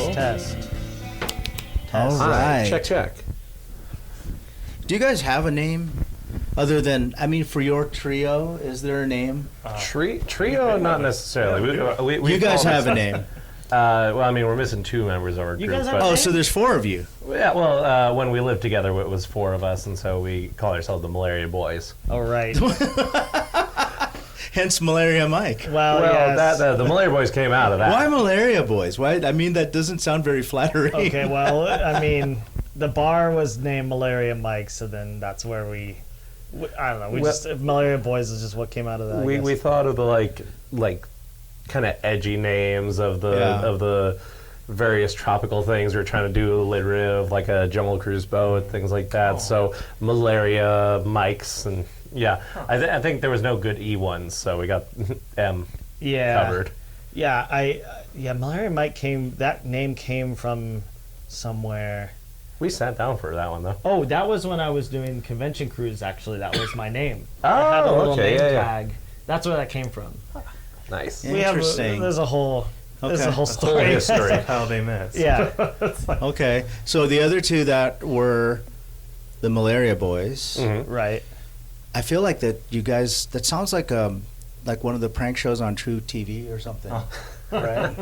Test. All right. Check. Do you guys have a name other than, for your trio, is there a name? Trio, not necessarily. We you guys have a name. We're missing 2 members of our group. So there's 4 of you. Yeah, when we lived together, it was 4 of us, and so we call ourselves the Malaria Boys. All right. Hence Malaria Mike. Well, yes. The Malaria Boys came out of that. Why Malaria Boys? Why? That doesn't sound very flattering. Okay, well, the bar was named Malaria Mike, so then that's where I don't know. Malaria Boys is just what came out of that. We thought of the like kind of edgy names of the various tropical things. We were trying to do a rid of like a Jungle Cruise boat, things like that. So Malaria Mikes and I think there was no good E ones, so we got M covered. Malaria Mike that name came from somewhere. We sat down for that one though. Oh, that was when I was doing convention cruise. Actually, that was my name. Oh, I had a little name tag. That's where that came from. Nice. Interesting. There's a whole story. Whole history. How they met. Yeah. Okay. So the other 2 that were the Malaria Boys. Mm-hmm. Right. I feel like that you guys. That sounds like one of the prank shows on True TV or something. Oh. Right?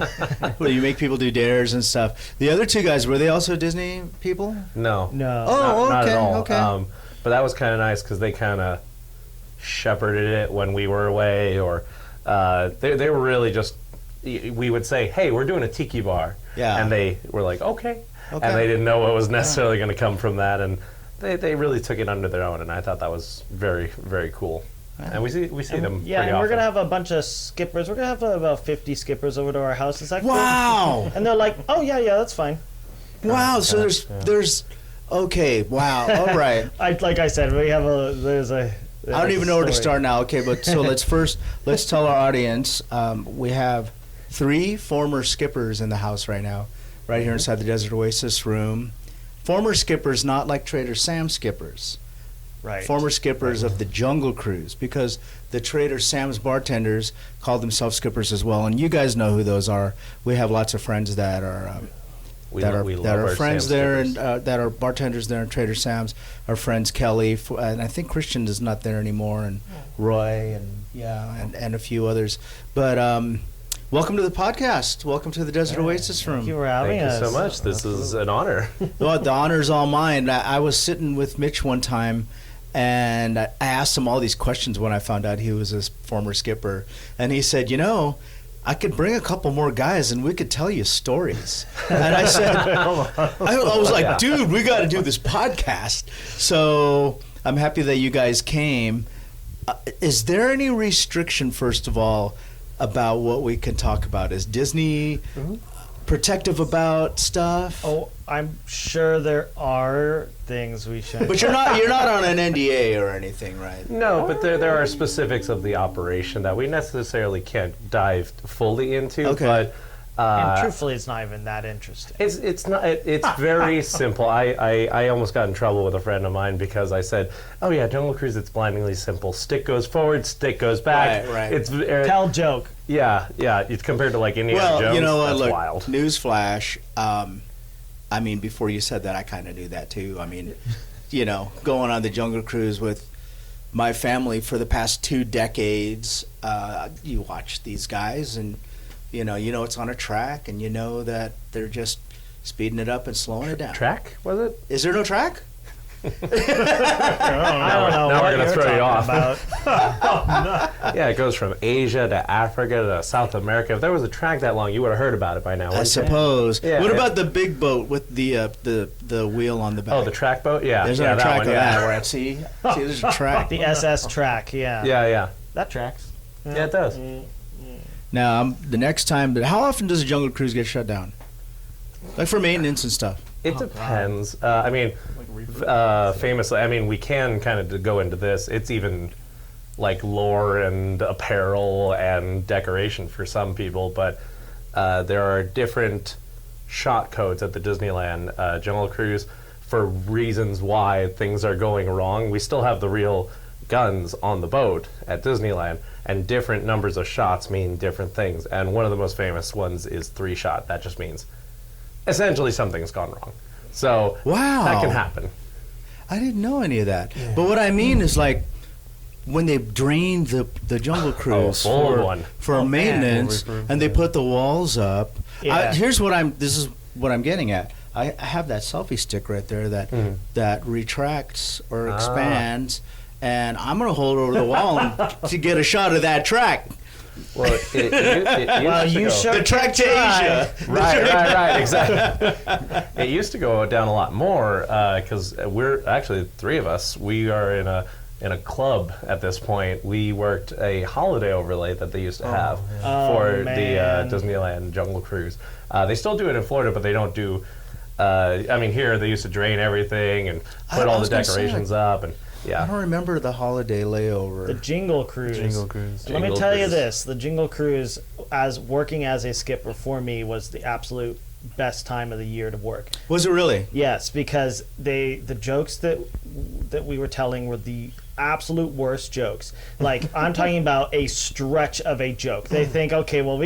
Where you make people do dares and stuff. The other 2 guys, were they also Disney people? No. Oh, not okay. at all. Okay. But that was kind of nice because they kind of shepherded it when we were away, or they were really just. We would say, "Hey, we're doing a tiki bar," and they were like, "Okay," and they didn't know what was necessarily going to come from that, and they really took it under their own, and I thought that was very, very cool. And we see them. Yeah, and we're gonna have a bunch of skippers. We're gonna have about 50 skippers over to our house. Is that wow? Cool? And they're like, "Oh yeah, that's fine." Wow. So there's okay. Wow. All right. Like I said, I don't even know where to start now. Okay, but so let's tell our audience. We have 3 former skippers in the house right now, right here inside the Desert Oasis room. Former skippers, not like Trader Sam skippers. Right. Former skippers of the Jungle Cruise, because the Trader Sam's bartenders called themselves skippers as well, and you guys know who those are. We have lots of friends that are friends there, and that are bartenders there in Trader Sam's. Our friends Kelly, and I think Christian is not there anymore, and Roy, and a few others. But welcome to the podcast. Welcome to the Desert Oasis room. Thank you for having us. Thank you so much. This is an honor. Well, the honor's all mine. I was sitting with Mitch one time, and I asked him all these questions when I found out he was a former skipper. And he said, I could bring a couple more guys and we could tell you stories. And I said, I was like, dude, we got to do this podcast. So I'm happy that you guys came. Is there any restriction, first of all, about what we can talk about? Is Disney protective about stuff? Oh, I'm sure there are things we should. But you're not on an NDA or anything, right? No, but there are specifics of the operation that we necessarily can't dive fully into. Okay. But and truthfully, it's not even that interesting. It's not. It's very simple. I almost got in trouble with a friend of mine because I said, "Oh yeah, Jungle Cruise. It's blindingly simple. Stick goes forward, stick goes back. Right. It's tell joke. Yeah. It's compared to like Indiana Jones. Well, you know what? That's Look, wild. Newsflash. Before you said that, I kind of knew that too. Going on the Jungle Cruise with my family for the past 2 decades, you watch these guys and. You know it's on a track, and you know that they're just speeding it up and slowing it down. Track, was it? Is there no track? I don't know. Now we're going to throw you off. No. Yeah, it goes from Asia to Africa to South America. If there was a track that long, you would have heard about it by now. I suppose. Yeah. What about the big boat with the wheel on the back? Oh, the track boat? Yeah. There's no track one, of that. Where see, there's a track. The SS track, yeah. Yeah. That tracks. Yeah, it does. Now, the next time, how often does a Jungle Cruise get shut down? Like for maintenance and stuff? It depends. Famously, we can kind of go into this. It's even like lore and apparel and decoration for some people, but there are different shot codes at the Disneyland Jungle Cruise for reasons why things are going wrong. We still have the real guns on the boat at Disneyland, and different numbers of shots mean different things. And one of the most famous ones is 3 shot. That just means essentially something's gone wrong. So Wow. that can happen. I didn't know any of that. But what I mean is like when they drained the Jungle Cruise full one. for maintenance and they put the walls up. Yeah. This is what I'm getting at. I have that selfie stick right there that retracts or expands, and I'm gonna hold it over the wall to get a shot of that track. Well, it you used to go. sure The track to Asia. Right, exactly. It used to go down a lot more because we're actually three of us. We are in a club at this point. We worked a holiday overlay that they used to have for the Disneyland Jungle Cruise. They still do it in Florida, but they don't do. I mean, here they used to drain everything and put all the decorations up, and I don't remember the holiday layover. The Jingle Cruise. Jingle Cruise. Let me Jingle tell you Cruise. this: the Jingle Cruise, as working as a skipper for me, was the absolute best time of the year to work. Was it really? Yes, because the jokes that we were telling were the absolute worst jokes. Like I'm talking about a stretch of a joke. They think, okay, well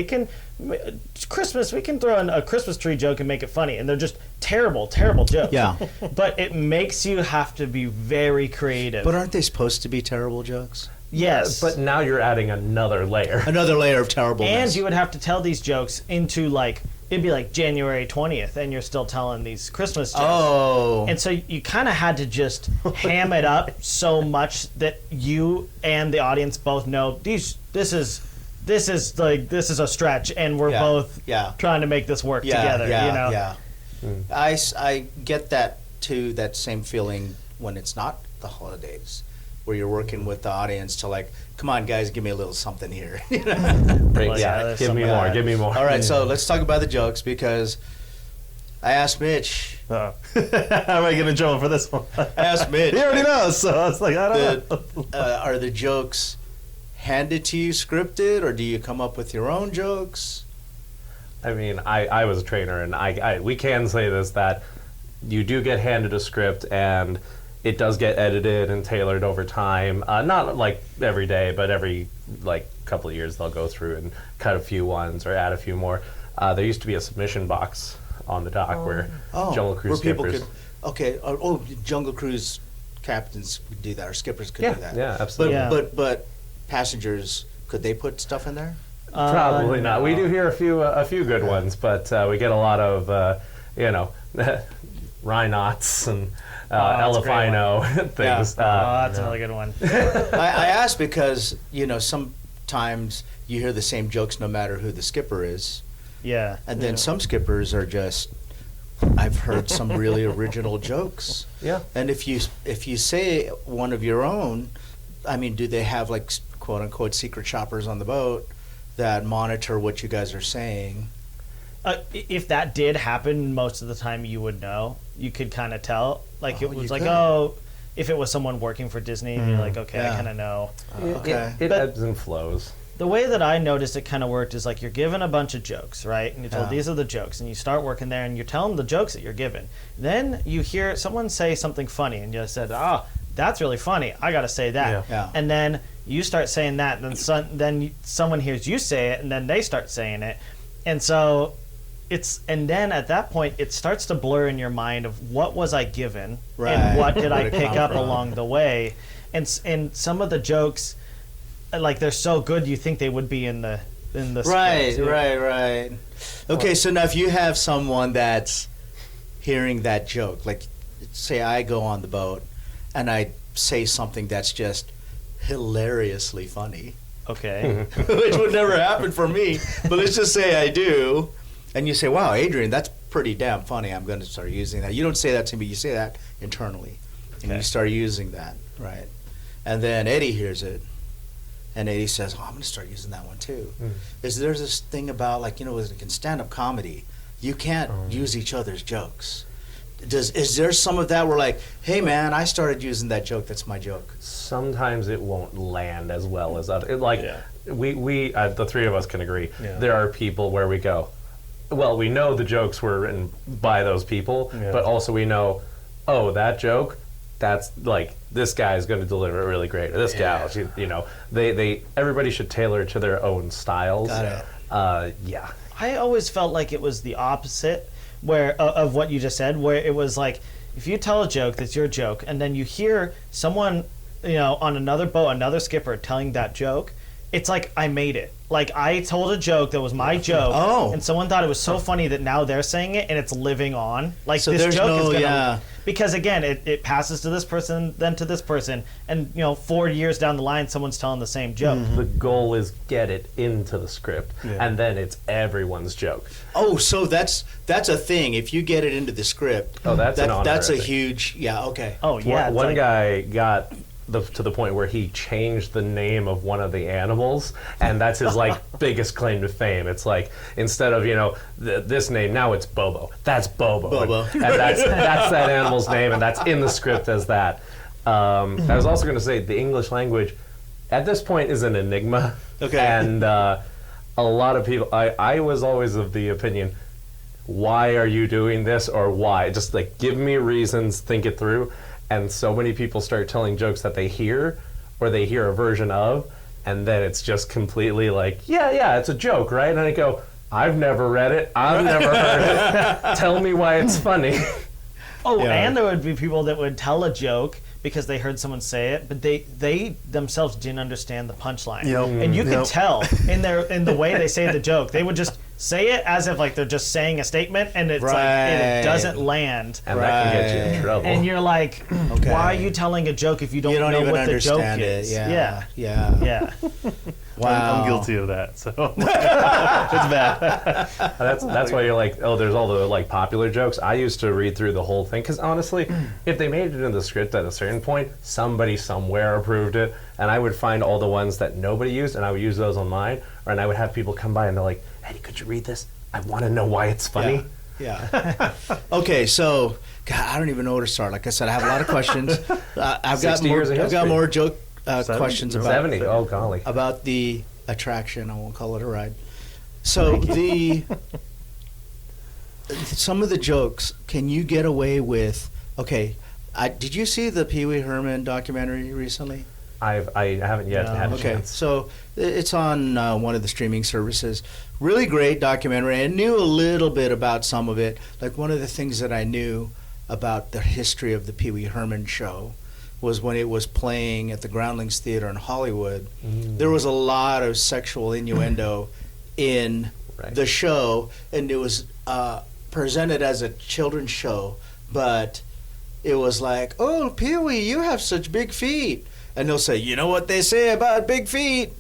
it's Christmas, we can throw in a Christmas tree joke and make it funny, and they're just terrible jokes. Yeah. But it makes you have to be very creative. But aren't they supposed to be terrible jokes? yes, but now you're adding another layer. Another layer of terribleness. and you would have to tell these jokes into like it'd be like January 20th, and you're still telling these Christmas jokes. Oh. And so you kind of had to just ham it up so much that you and the audience both know this is a stretch, and we're both trying to make this work together. Yeah, you know? yeah. I get that too. That same feeling when it's not the holidays, where you're working with the audience to like, come on, guys, give me a little something here. You know? Well, yeah, there's Give me some- more. Give me more. All right, so let's talk about the jokes because I asked Mitch. How am I going to trouble for this one? I asked Mitch. He already knows, so I was like, I don't know. Are the jokes handed to you scripted, or do you come up with your own jokes? I mean, I was a trainer, and we can say this, that you do get handed a script, and it does get edited and tailored over time. Not like every day, but every like couple of years they'll go through and cut a few ones or add a few more. There used to be a submission box on the dock where Jungle Cruise where people skippers. Jungle Cruise captains could do that, or skippers could do that. Yeah, absolutely. But passengers, could they put stuff in there? Probably not. no. We do hear a few good ones, but we get a lot of Rhinots and that's a great Elefino things. that's another good one. I ask because sometimes you hear the same jokes no matter who the skipper is, Yeah. and then some skippers are just. I've heard some really original jokes. Yeah. And if you say one of your own, I mean, do they have like quote unquote secret shoppers on the boat that monitor what you guys are saying? If that did happen, most of the time you would know. You could kind of tell. Like it Oh, was you like, could. if it was someone working for Disney, you're like, okay, I kind of know. Okay. It But- ebbs and flows. The way that I noticed it kind of worked is like you're given a bunch of jokes, right? And you're told Yeah. these are the jokes, and you start working there, and you're telling the jokes that you're given. Then you hear someone say something funny, and you said, that's really funny. I got to say that. Yeah. And then you start saying that, and then someone hears you say it, and then they start saying it. And so and then at that point, it starts to blur in your mind of what was I given, Right. and what did I Where'd it pick come up from? along the way. And some of the jokes, like they're so good, you think they would be in the Right, script. right. Okay, so now if you have someone that's hearing that joke, like say I go on the boat and I say something that's just hilariously funny, Okay. which would never happen for me, but let's just say I do, and you say, wow, Adrian, that's pretty damn funny, I'm going to start using that. You don't say that to me, you say that internally, and you start using that, right? And then Eddie hears it. And Eddie says, I'm going to start using that one too. There's this thing about, like, in stand-up comedy, you can't use each other's jokes. Is there some of that where, like, hey, man, I started using that joke, that's my joke? Sometimes it won't land as well as other. We the three of us can agree. Yeah. There are people where we go, well, we know the jokes were written by those people, but also we know, that joke, that's like, this guy's going to deliver it really great, or this gal, they everybody should tailor to their own styles. Got it. Yeah. I always felt like it was the opposite, where of what you just said, where it was like, if you tell a joke that's your joke, and then you hear someone, on another boat, another skipper telling that joke, it's like I made it. Like I told a joke that was my joke, and someone thought it was so funny that now they're saying it and it's living on. Like so this joke is gonna, because again, it passes to this person, then to this person, and 4 years down the line, someone's telling the same joke. The goal is get it into the script, and then it's everyone's joke. Oh, so that's a thing. If you get it into the script, that's a huge okay. Oh yeah, one guy got to the point where he changed the name of one of the animals, and that's his biggest claim to fame. It's like, instead of this name, now it's Bobo. That's Bobo. And that's that animal's name, and that's in the script as that. I was also going to say the English language at this point is an enigma. Okay. And a lot of people, I was always of the opinion, why are you doing this, or why? Just give me reasons, think it through. And so many people start telling jokes that they hear, or they hear a version of, and then it's just completely yeah, it's a joke, right? And I go, I've never read it, I've never heard it, tell me why it's funny. And there would be people that would tell a joke because they heard someone say it, but they themselves didn't understand the punchline. And you could tell in the way they say the joke. They would just say it as if they're just saying a statement, and it's and it doesn't land. And that can get you in trouble. And you're like, why are you telling a joke if you don't know even what the joke is? Yeah. Wow. I'm guilty of that, so it's bad. That's why you're like, there's all the popular jokes. I used to read through the whole thing, because honestly, if they made it in the script at a certain point, somebody somewhere approved it, and I would find all the ones that nobody used, and I would use those on mine, and I would have people come by and they're like, Eddie, could you read this? I want to know why it's funny. Yeah. Okay, so God, I don't even know where to start. Like I said, I have a lot of questions. I've got more joke questions about 70. Oh golly. About the attraction. I won't call it a ride. So some of the jokes, can you get away with? Okay, did you see the Pee Wee Herman documentary recently? I haven't yet had a chance. So it's on one of the streaming services. Really great documentary. I knew a little bit about some of it. Like one of the things that I knew about the history of the Pee Wee Herman show was when it was playing at the Groundlings Theater in Hollywood. There was a lot of sexual innuendo in the show, and it was presented as a children's show, but it was like, oh, Pee Wee, you have such big feet. And he'll say, you know what they say about big feet?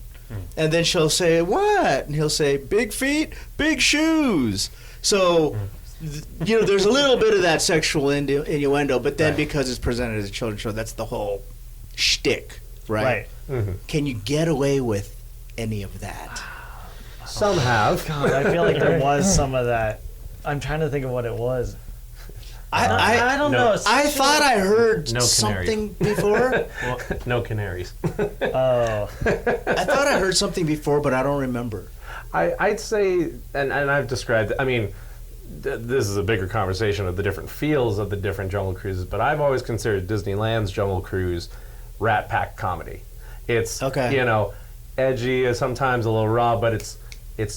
And then she'll say, what? And he'll say, big feet, big shoes. So, there's a little bit of that sexual innuendo, but then because it's presented as a children's show, that's the whole shtick, right? Can you get away with any of that? Some have. God, I feel like there was some of that. I'm trying to think of what it was. I don't know. I thought I heard something before. Well, no canaries. Oh. I thought I heard something before, but I don't remember. I'd say, and I've described, I mean, this is a bigger conversation of the different feels of the different Jungle Cruises, but I've always considered Disneyland's Jungle Cruise Rat Pack comedy. It's, edgy, sometimes a little raw, but it's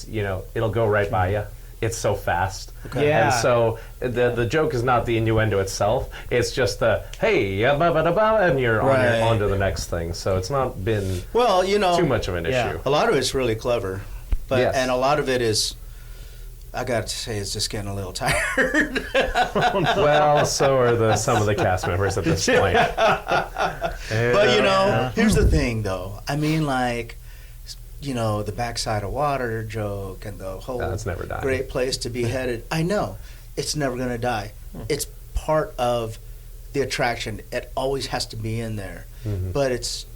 it'll go right by you. It's so fast. And so the joke is not the innuendo itself. It's just the, hey, and you're on to the next thing. So it's not been too much of an issue. A lot of it's really clever. And a lot of it is, I got to say, it's just getting a little tired. Well, so are some of the cast members at this point. But, here's the thing, though. I mean, the backside of water joke and the whole that's never died. Great place to be headed. I know. It's never going to die. It's part of the attraction. It always has to be in there. But it's,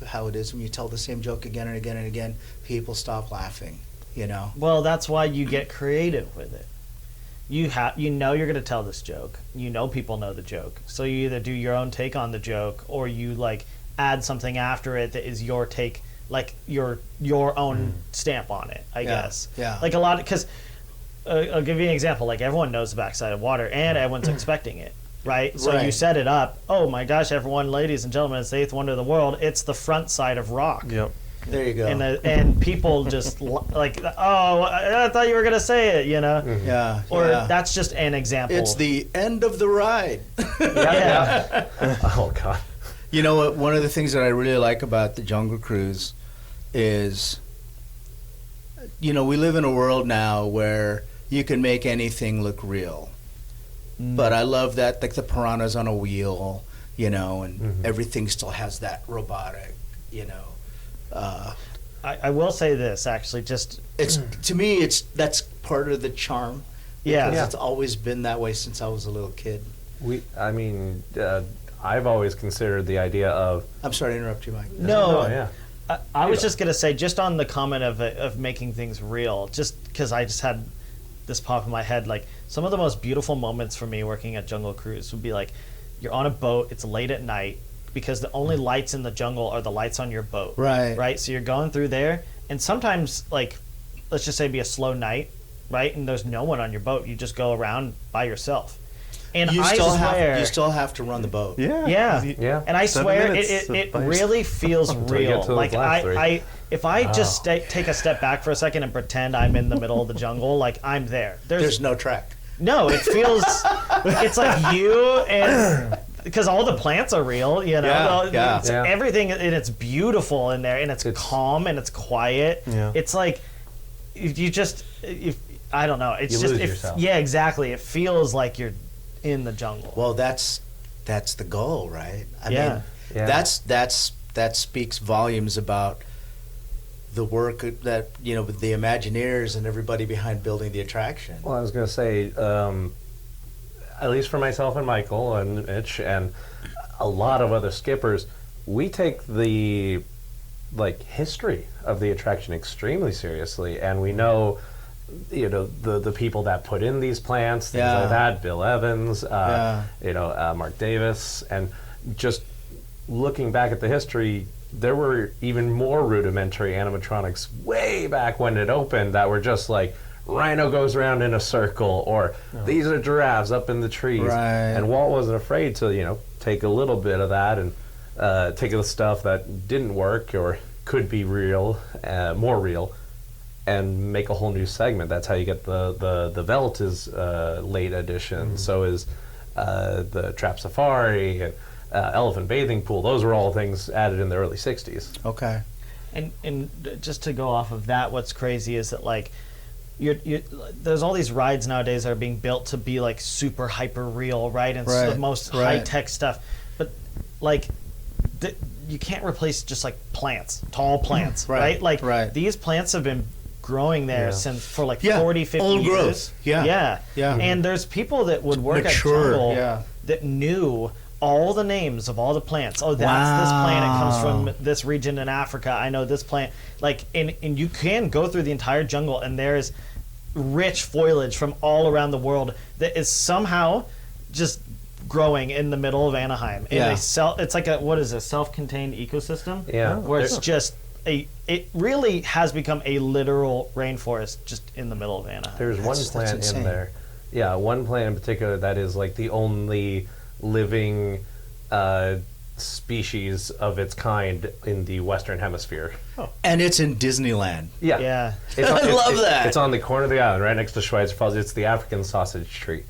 how it is when you tell the same joke again and again and again, people stop laughing, Well, that's why you get creative with it. You're going to tell this joke. People know the joke. So you either do your own take on the joke, or you add something after it that is your take, your own stamp on it, I guess. Yeah. A lot, because I'll give you an example. Everyone knows the backside of water, and everyone's expecting it, right? So you set it up. Oh my gosh, everyone, ladies and gentlemen, it's the eighth wonder of the world. It's the front side of rock. Yep. There you go. And people just like, oh, I thought you were gonna say it, you know. Yeah. Or yeah. that's just an example. It's the end of the ride. yeah. Oh God. You know what? One of the things that I really like about the Jungle Cruise is, you know, we live in a world now where you can make anything look real. But I love that, like the piranhas on a wheel, you know, and everything still has that robotic, you know. I will say this actually, just It's to me, that's part of the charm. yeah. Because it's always been that way since I was a little kid. I've always considered the idea of I'm sorry to interrupt you, Mike. No, yeah. I was just gonna say, just on the comment of making things real, just because I just had this pop in my head, like some of the most beautiful moments for me working at Jungle Cruise would be like, you're on a boat, it's late at night, because the only lights in the jungle are the lights on your boat. Right. Right. So you're going through there, and sometimes, like, let's just say be a slow night, right, and there's no one on your boat. You just go around by yourself. And You I swear, still have to run the boat. yeah. Yeah. And I 7 swear, minutes it of ice. really feels Until you get real. to those Like last three. if I just take a step back for a second and pretend I'm in the middle of the jungle, like I'm there. There's no track. No, it feels, it's like you and, because all the plants are real, you know. Yeah. It's Yeah. everything, and it's beautiful in there, and it's calm and it's quiet. Yeah. It's like if I don't know. It's You just lose yourself. yeah, exactly. It feels like you're in the jungle. Well, that's the goal, right? I Yeah. mean, Yeah. that speaks volumes about the work that, you know, with the Imagineers and everybody behind building the attraction. Well, I was going to say, at least for myself and Michael and Mitch and a lot of other skippers, we take the history of the attraction extremely seriously, and we know, you know, the people that put in these plants, things Yeah. like that. Bill Evans, Yeah. you know, Mark Davis, and just looking back at the history, there were even more rudimentary animatronics way back when it opened that were just like, rhino goes around in a circle, or these are giraffes up in the trees. Right. And Walt wasn't afraid to, you know, take a little bit of that and take the stuff that didn't work or could be real, more real, and make a whole new segment. That's how you get the Velt is late edition. So is the Trap Safari and Elephant Bathing Pool. Those were all things added in the early 60s. Okay. And just to go off of that, what's crazy is that, like, there's all these rides nowadays that are being built to be like super hyper real, right? And it's the most high tech stuff. But like, you can't replace just like plants, tall plants, right? Like these plants have been growing there since for like 40, 50 old years. growth. Yeah. And there's people that would work at Jungle that knew all the names of all the plants. Oh, that's this plant. It comes from this region in Africa. I know this plant. Like, and you can go through the entire jungle, and there's rich foliage from all around the world that is somehow just growing in the middle of Anaheim. And it's like a self-contained ecosystem. Yeah. Where it's just it really has become a literal rainforest just in the middle of Anaheim. There's one plant in there. Yeah, one plant in particular that is like the only living species of its kind in the Western Hemisphere. And it's in Disneyland. Yeah. I love that. It's on the corner of the island, right next to Schweitzer Falls. It's the African sausage tree.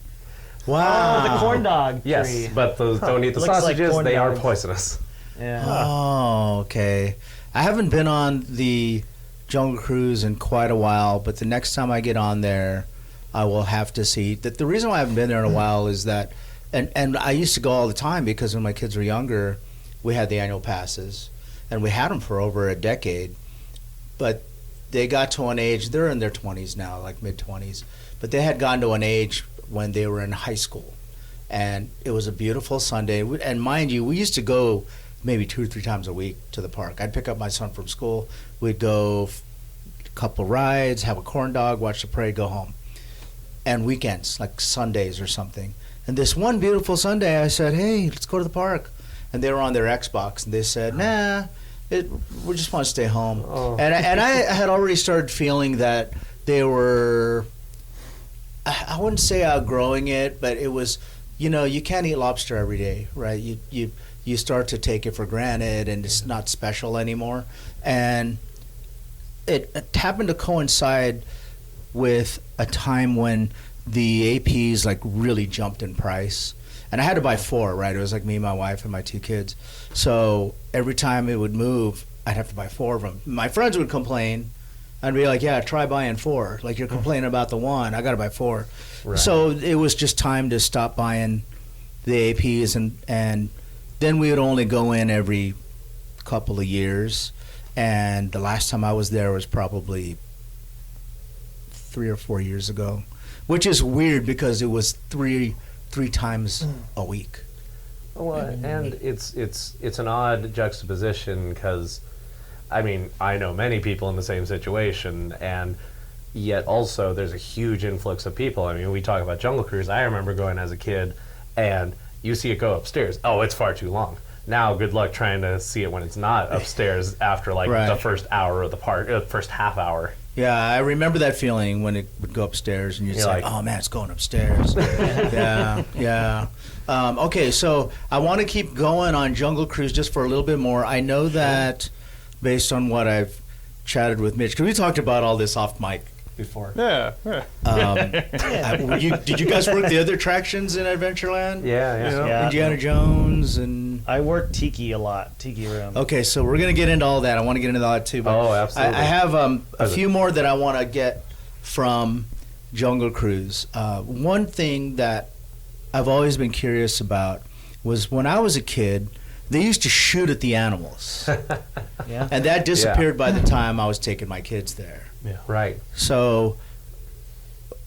Wow. Oh, the corn dog tree. Yes, but those don't eat the Looks like sausages. corn They are dogs. poisonous. Yeah. Oh, okay. I haven't been on the Jungle Cruise in quite a while, but the next time I get on there, I will have to see. That the reason why I haven't been there in a while is that, and I used to go all the time because when my kids were younger, we had the annual passes, and we had them for over a decade. But they got to an age, they're in their 20s now, like mid-20s, but they had gone to an age when they were in high school. And it was a beautiful Sunday. And mind you, we used to go maybe 2 or 3 times a week to the park. I'd pick up my son from school. We'd go a couple rides, have a corn dog, watch the parade, go home. And weekends, like Sundays or something. And this one beautiful Sunday, I said, hey, let's go to the park. And they were on their Xbox, and they said, nah, we just want to stay home. Oh. And I had already started feeling that they were, I wouldn't say outgrowing it, but it was, you know, you can't eat lobster every day, right? You you start to take it for granted, and it's not special anymore. And it happened to coincide with a time when the APs like really jumped in price. And I had to buy 4, right? It was like me, my wife, and my 2 kids. So every time it would move, I'd have to buy 4 of them. My friends would complain. I'd be like, yeah, try buying 4. Like, you're complaining about the 1. I got to buy 4. Right. So it was just time to stop buying the APs. And then we would only go in every couple of years. And the last time I was there was probably 3 or 4 years ago, which is weird because it was three times a week. Well, and it's an odd juxtaposition because, I mean, I know many people in the same situation, and yet also there's a huge influx of people. I mean, we talk about Jungle Cruise. I remember going as a kid, and you see it go upstairs. Oh, it's far too long. Now, good luck trying to see it when it's not upstairs after like Right. the first hour of the park, first half hour. Yeah, I remember that feeling when it would go upstairs, and you'd You're say, like, "Oh man, it's going upstairs." Yeah. Okay, so I want to keep going on Jungle Cruise just for a little bit more. I know that based on what I've chatted with Mitch, because we talked about all this off mic before. Yeah. Did you guys work the other attractions in Adventureland? Yeah. Yeah. Indiana Jones and. I work Tiki a lot, Tiki Room. Okay, so we're gonna get into all that. I want to get into that too. But Oh, absolutely. I have a few more that I want to get from Jungle Cruise. One thing that I've always been curious about was when I was a kid, they used to shoot at the animals, Yeah. and that disappeared by the time I was taking my kids there. Right. So,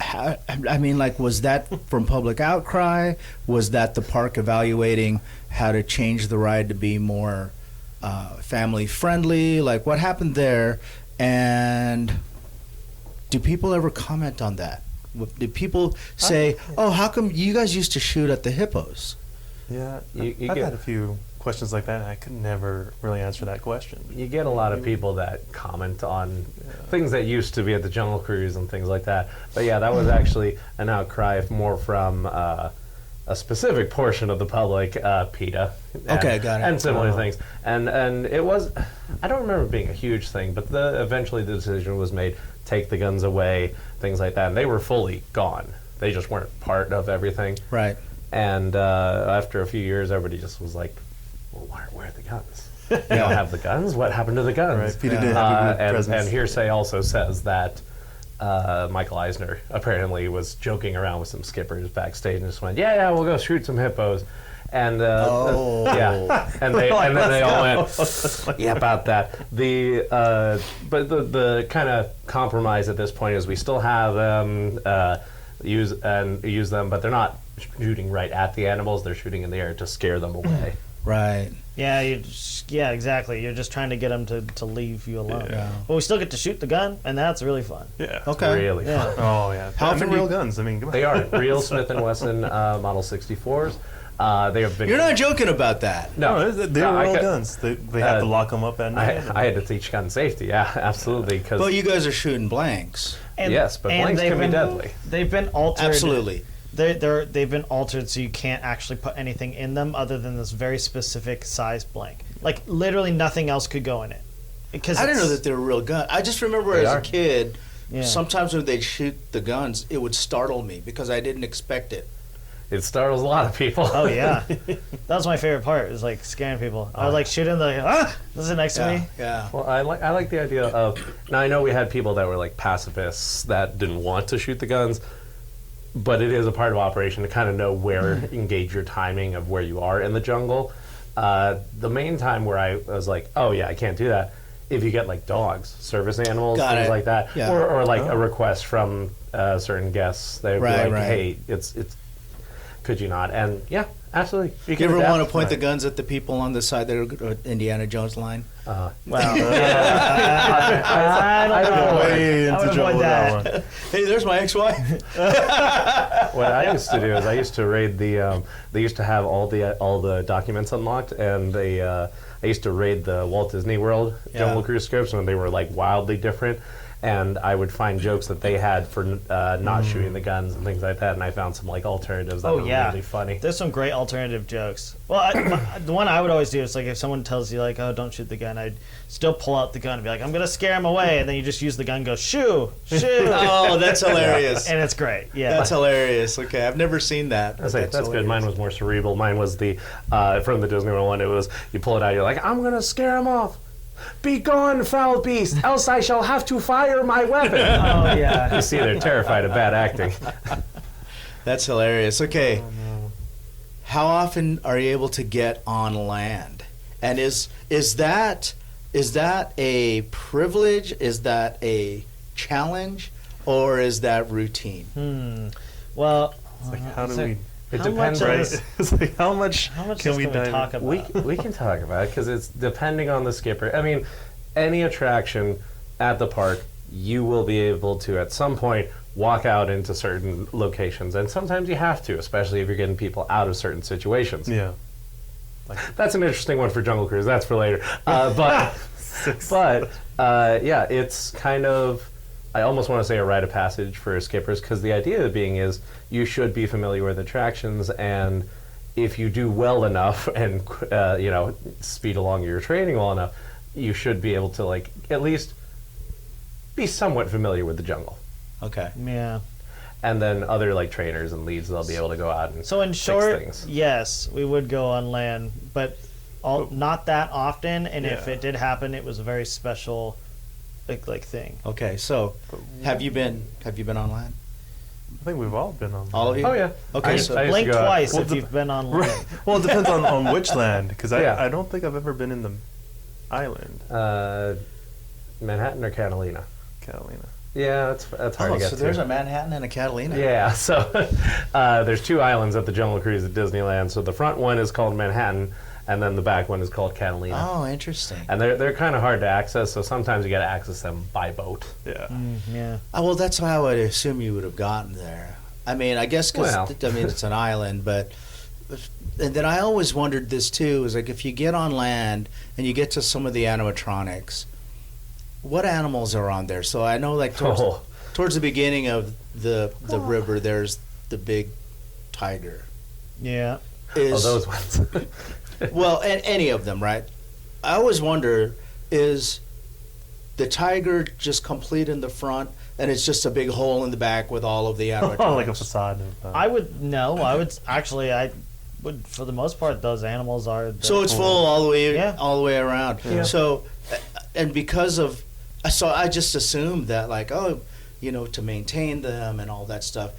I mean, like, was that from public outcry? Was that the park evaluating how to change the ride to be more family friendly? Like, what happened there? And do people ever comment on that? Did people say, "Oh, how come you guys used to shoot at the hippos?" Yeah. You I've get- had a few questions like that, and I could never really answer that question. You get a lot of people that comment on things that used to be at the Jungle Cruise and things like that. But yeah, that was actually an outcry more from a specific portion of the public, PETA. And, Okay, got it. And similar things. And it was, I don't remember it being a huge thing, but eventually the decision was made, take the guns away, things like that. And they were fully gone. They just weren't part of everything. Right. And after a few years, everybody just was like, well, where are the guns? You don't have the guns? What happened to the guns? Right, Peter did have a good presence. And hearsay also says that Michael Eisner apparently was joking around with some skippers backstage and just went, yeah, we'll go shoot some hippos. And yeah, and then they all went, yeah, about that. But the kind of compromise at this point is we still have them use them, but they're not shooting right at the animals. They're shooting in the air to scare them away. Right. Yeah, exactly. You're just trying to get them to leave you alone. Yeah. But we still get to shoot the gun, and that's really fun. Yeah. Okay. Really fun. Oh yeah. How How often often do you- real guns? I mean, come on. They are real Smith & Wesson Model 64s. They have been. You're not joking about that. No, they're I real could- guns. They have to lock them up at night. I had to teach gun safety. Yeah, absolutely. Because But you guys are shooting blanks. yes, but blanks they've can be been- deadly. They've been altered. Absolutely. They've been altered so you can't actually put anything in them other than this very specific size blank. Like literally nothing else could go in it. Because I didn't know that they were real guns. I just remember They as are. a kid, Yeah. sometimes when they'd shoot the guns, it would startle me because I didn't expect it. It startles a lot of people. Oh yeah, that was my favorite part. Is like scaring people. I was like shooting this is next to me. Yeah. Well, I like the idea of. Now I know we had people that were like pacifists that didn't want to shoot the guns, but it is a part of operation to kind of know where engage your timing of where you are in the jungle. The main time where I was like, oh yeah, I can't do that. If you get like dogs, service animals, Got things it. like that, Yeah. or like a request from certain guests, they'd Right, be like, right. hey, it's could you not? And yeah, absolutely. You can ever adapt. want to point the guns at the people on the side that are Indiana Jones line? Wow. I don't know. Way I would into trouble avoid with that. that one. Hey, there's my ex-wife. What I used to do is I used to raid the. They used to have all the documents unlocked, and I used to raid the Walt Disney World Yeah. Jungle Cruise scripts when they were like wildly different. and I would find jokes that they had for not shooting the guns and things like that, and I found some like alternatives that were really funny. There's some great alternative jokes. Well, the one I would always do is like if someone tells you like, oh, don't shoot the gun, I'd still pull out the gun and be like, I'm gonna scare him away, and then you just use the gun and go shoo. Oh, that's hilarious. And it's great. Yeah, That's hilarious. Okay, I've never seen that. That's good. Mine was more cerebral. Mine was the from the Disneyland one. It was you pull it out. You're like, I'm gonna scare him off. Be gone, foul beast, else I shall have to fire my weapon. Oh yeah. You see, they're terrified of bad acting. That's hilarious. Okay, how often are you able to get on land? And is that a privilege? Is that a challenge, or is that routine? Well, It's like, how do we? It How depends. much Right? is- It's like, how much can we can we dive? talk about? We can talk about it because it's depending on the skipper. I mean, any attraction at the park, you will be able to at some point walk out into certain locations, and sometimes you have to, especially if you're getting people out of certain situations. Yeah. That's an interesting one for Jungle Cruise. That's for later. Yeah, it's kind of, I almost want to say a rite of passage for skippers, because the idea being is you should be familiar with attractions, and if you do well enough and speed along your training well enough, you should be able to like at least be somewhat familiar with the jungle. Okay. Yeah. And then other like trainers and leads, they'll be able to go out and So in fix short, things. yes, we would go on land, but not that often. And if Yeah. it did happen, it was a very special, like thing. Okay. So, have you been on land? I think we've all been on. All of you? Oh yeah. Okay. I So used to Blink go out- twice Well, if the- you've been on land. Well, it depends on which land, because Yeah. I don't think I've ever been in the island, Manhattan or Catalina. Catalina. Yeah, that's hard to get so to. there's a Manhattan and a Catalina. Yeah, so there's two islands at the Jungle Cruise at Disneyland. So the front one is called Manhattan, and then the back one is called Catalina. Oh, interesting. And they're kind of hard to access, so sometimes you got to access them by boat. Yeah. Yeah. Oh, well, that's how I would assume you would have gotten there. I mean, I guess because Well. it's an island, but and then I always wondered this too: is like if you get on land and you get to some of the animatronics, what animals are on there? So I know, like towards the beginning of the river, there's the big tiger. Yeah. Is those ones. well, and any of them, right? I always wonder, is the tiger just complete in the front, and it's just a big hole in the back with all of the animatronics? Oh, like a facade. I would for the most part, those animals are. So it's full all the way, Yeah. all the way around. Yeah. So, and because of, so I just assumed that, like, to maintain them and all that stuff,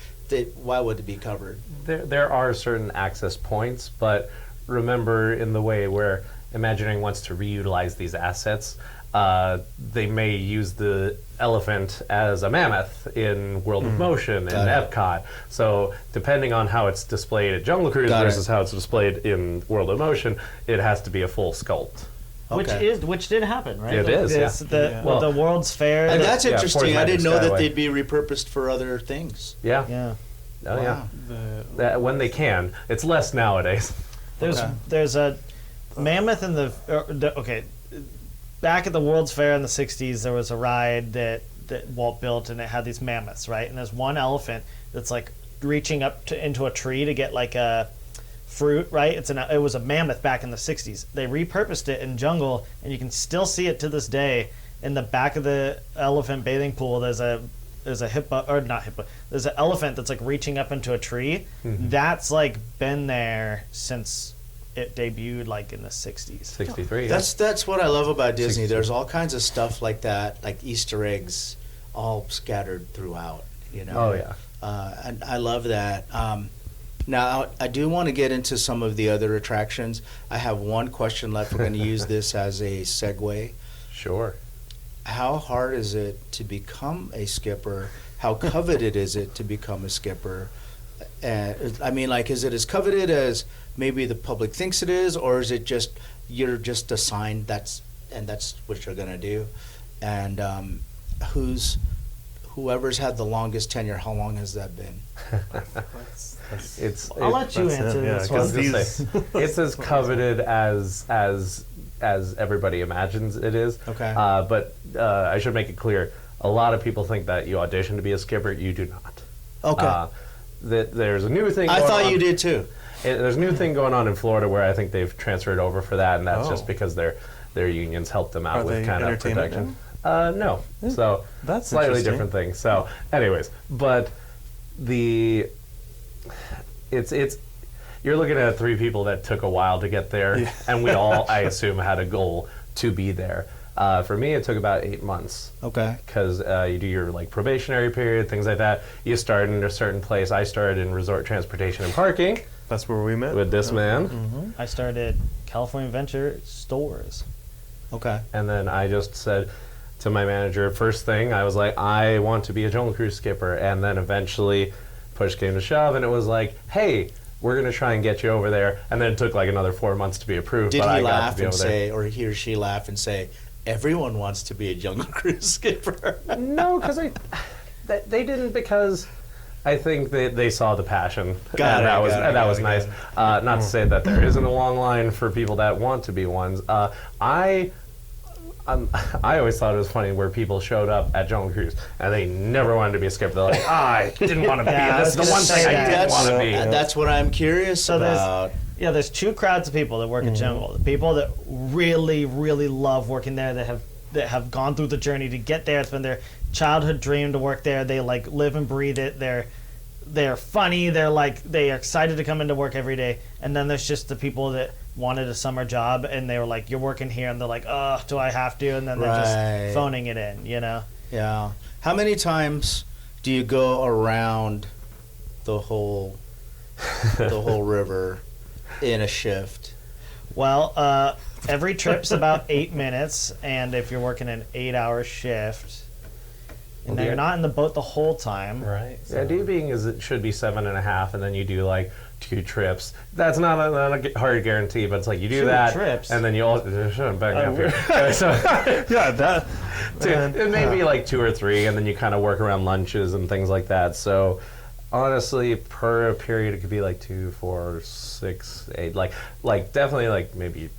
why would it be covered? There are certain access points, but remember, in the way where Imagineering wants to reutilize these assets, they may use the elephant as a mammoth in World of Motion and Epcot. So depending on how it's displayed at Jungle Cruise versus how it's displayed in World of Motion, it has to be a full sculpt. Okay. Which did happen, right? It is, yeah. The World's Fair. And that's Yeah, interesting. I Forest didn't know that Skyway. they'd be repurposed for other things. Yeah. yeah. Oh Wow. yeah. When they can. It's less nowadays. There's a mammoth in okay. Back at the World's Fair in the 60s, there was a ride that Walt built, and it had these mammoths, right? And there's one elephant that's like reaching up into a tree to get like a fruit, right? It was a mammoth back in the 60s. They repurposed it in Jungle, and you can still see it to this day. In the back of the elephant bathing pool, there's a hippo, or not hippo. There's an elephant that's like reaching up into a tree. That's like been there since it debuted, like in the 60s. 63. That's what I love about Disney. 62. There's all kinds of stuff like that, like Easter eggs, all scattered throughout. Oh yeah. And I love that. Now, I do want to get into some of the other attractions. I have one question left. We're going to use this as a segue. Sure. How hard is it to become a skipper? How coveted is it to become a skipper? I mean, like, is it as coveted as maybe the public thinks it is, or is it just you're just assigned that's what you're going to do? And whoever's had the longest tenure, how long has that been? I'll let you answer this one. It's as coveted as everybody imagines it is. Okay. But I should make it clear, a lot of people think that you audition to be a skipper. You do not. Okay. There's a new thing. I going thought on. you did too. There's a new thing going on in Florida where I think they've transferred over for that, and that's just because their unions helped them out Are with they kind of entertainment protection. No, so That's slightly interesting. different thing. So, anyways, but it's you're looking at 3 people that took a while to get there, and we all, I assume, had a goal to be there. For me, it took about 8 months. Okay. Because you do your like probationary period, things like that. You start in a certain place. I started in resort transportation and parking That's where we met. with this man, I started California Adventure Stores. Okay. and then I just said to my manager, first thing I was like, I want to be a Jungle Cruise skipper, and then eventually, push came to shove, and it was like, hey, we're gonna try and get you over there, and then it took like another 4 months to be approved. Did but he I got laugh to be and over there. say, or he or she laugh and say, everyone wants to be a Jungle Cruise skipper? No, because they didn't, because I think they saw the passion, Got and it, that was got it, and that got was it, nice. Not to say that there isn't a long line for people that want to be ones. I always thought it was funny where people showed up at Jungle Cruise and they never wanted to be a skipper. They're like, I didn't want to be. Yeah, I This is was the gonna one thing say I that. didn't want to be. That's what I'm curious So there's- about. Yeah, there's 2 crowds of people that work at Jungle. The people that really, really love working there, that have gone through the journey to get there. It's been their childhood dream to work there. They like live and breathe it. They're funny. They're excited to come into work every day. And then there's just the people that wanted a summer job and they were like, you're working here, and they're like, oh, do I have to? And then they're Right. just phoning it in, you know. Yeah. How many times do you go around the whole river in a shift? Well, every trip's about 8 minutes, and if you're working an 8-hour shift, and then you're not in the boat the whole time. Right. The idea being is it should be 7.5, and then you do like 2 trips. That's not a hard guarantee, but it's like you do 2 that, trips? and then you also back up here. So Yeah, that. it may be like 2 or 3, and then you kind of work around lunches and things like that. So honestly, per period, it could be like 2, 4, 6, 8, like definitely like maybe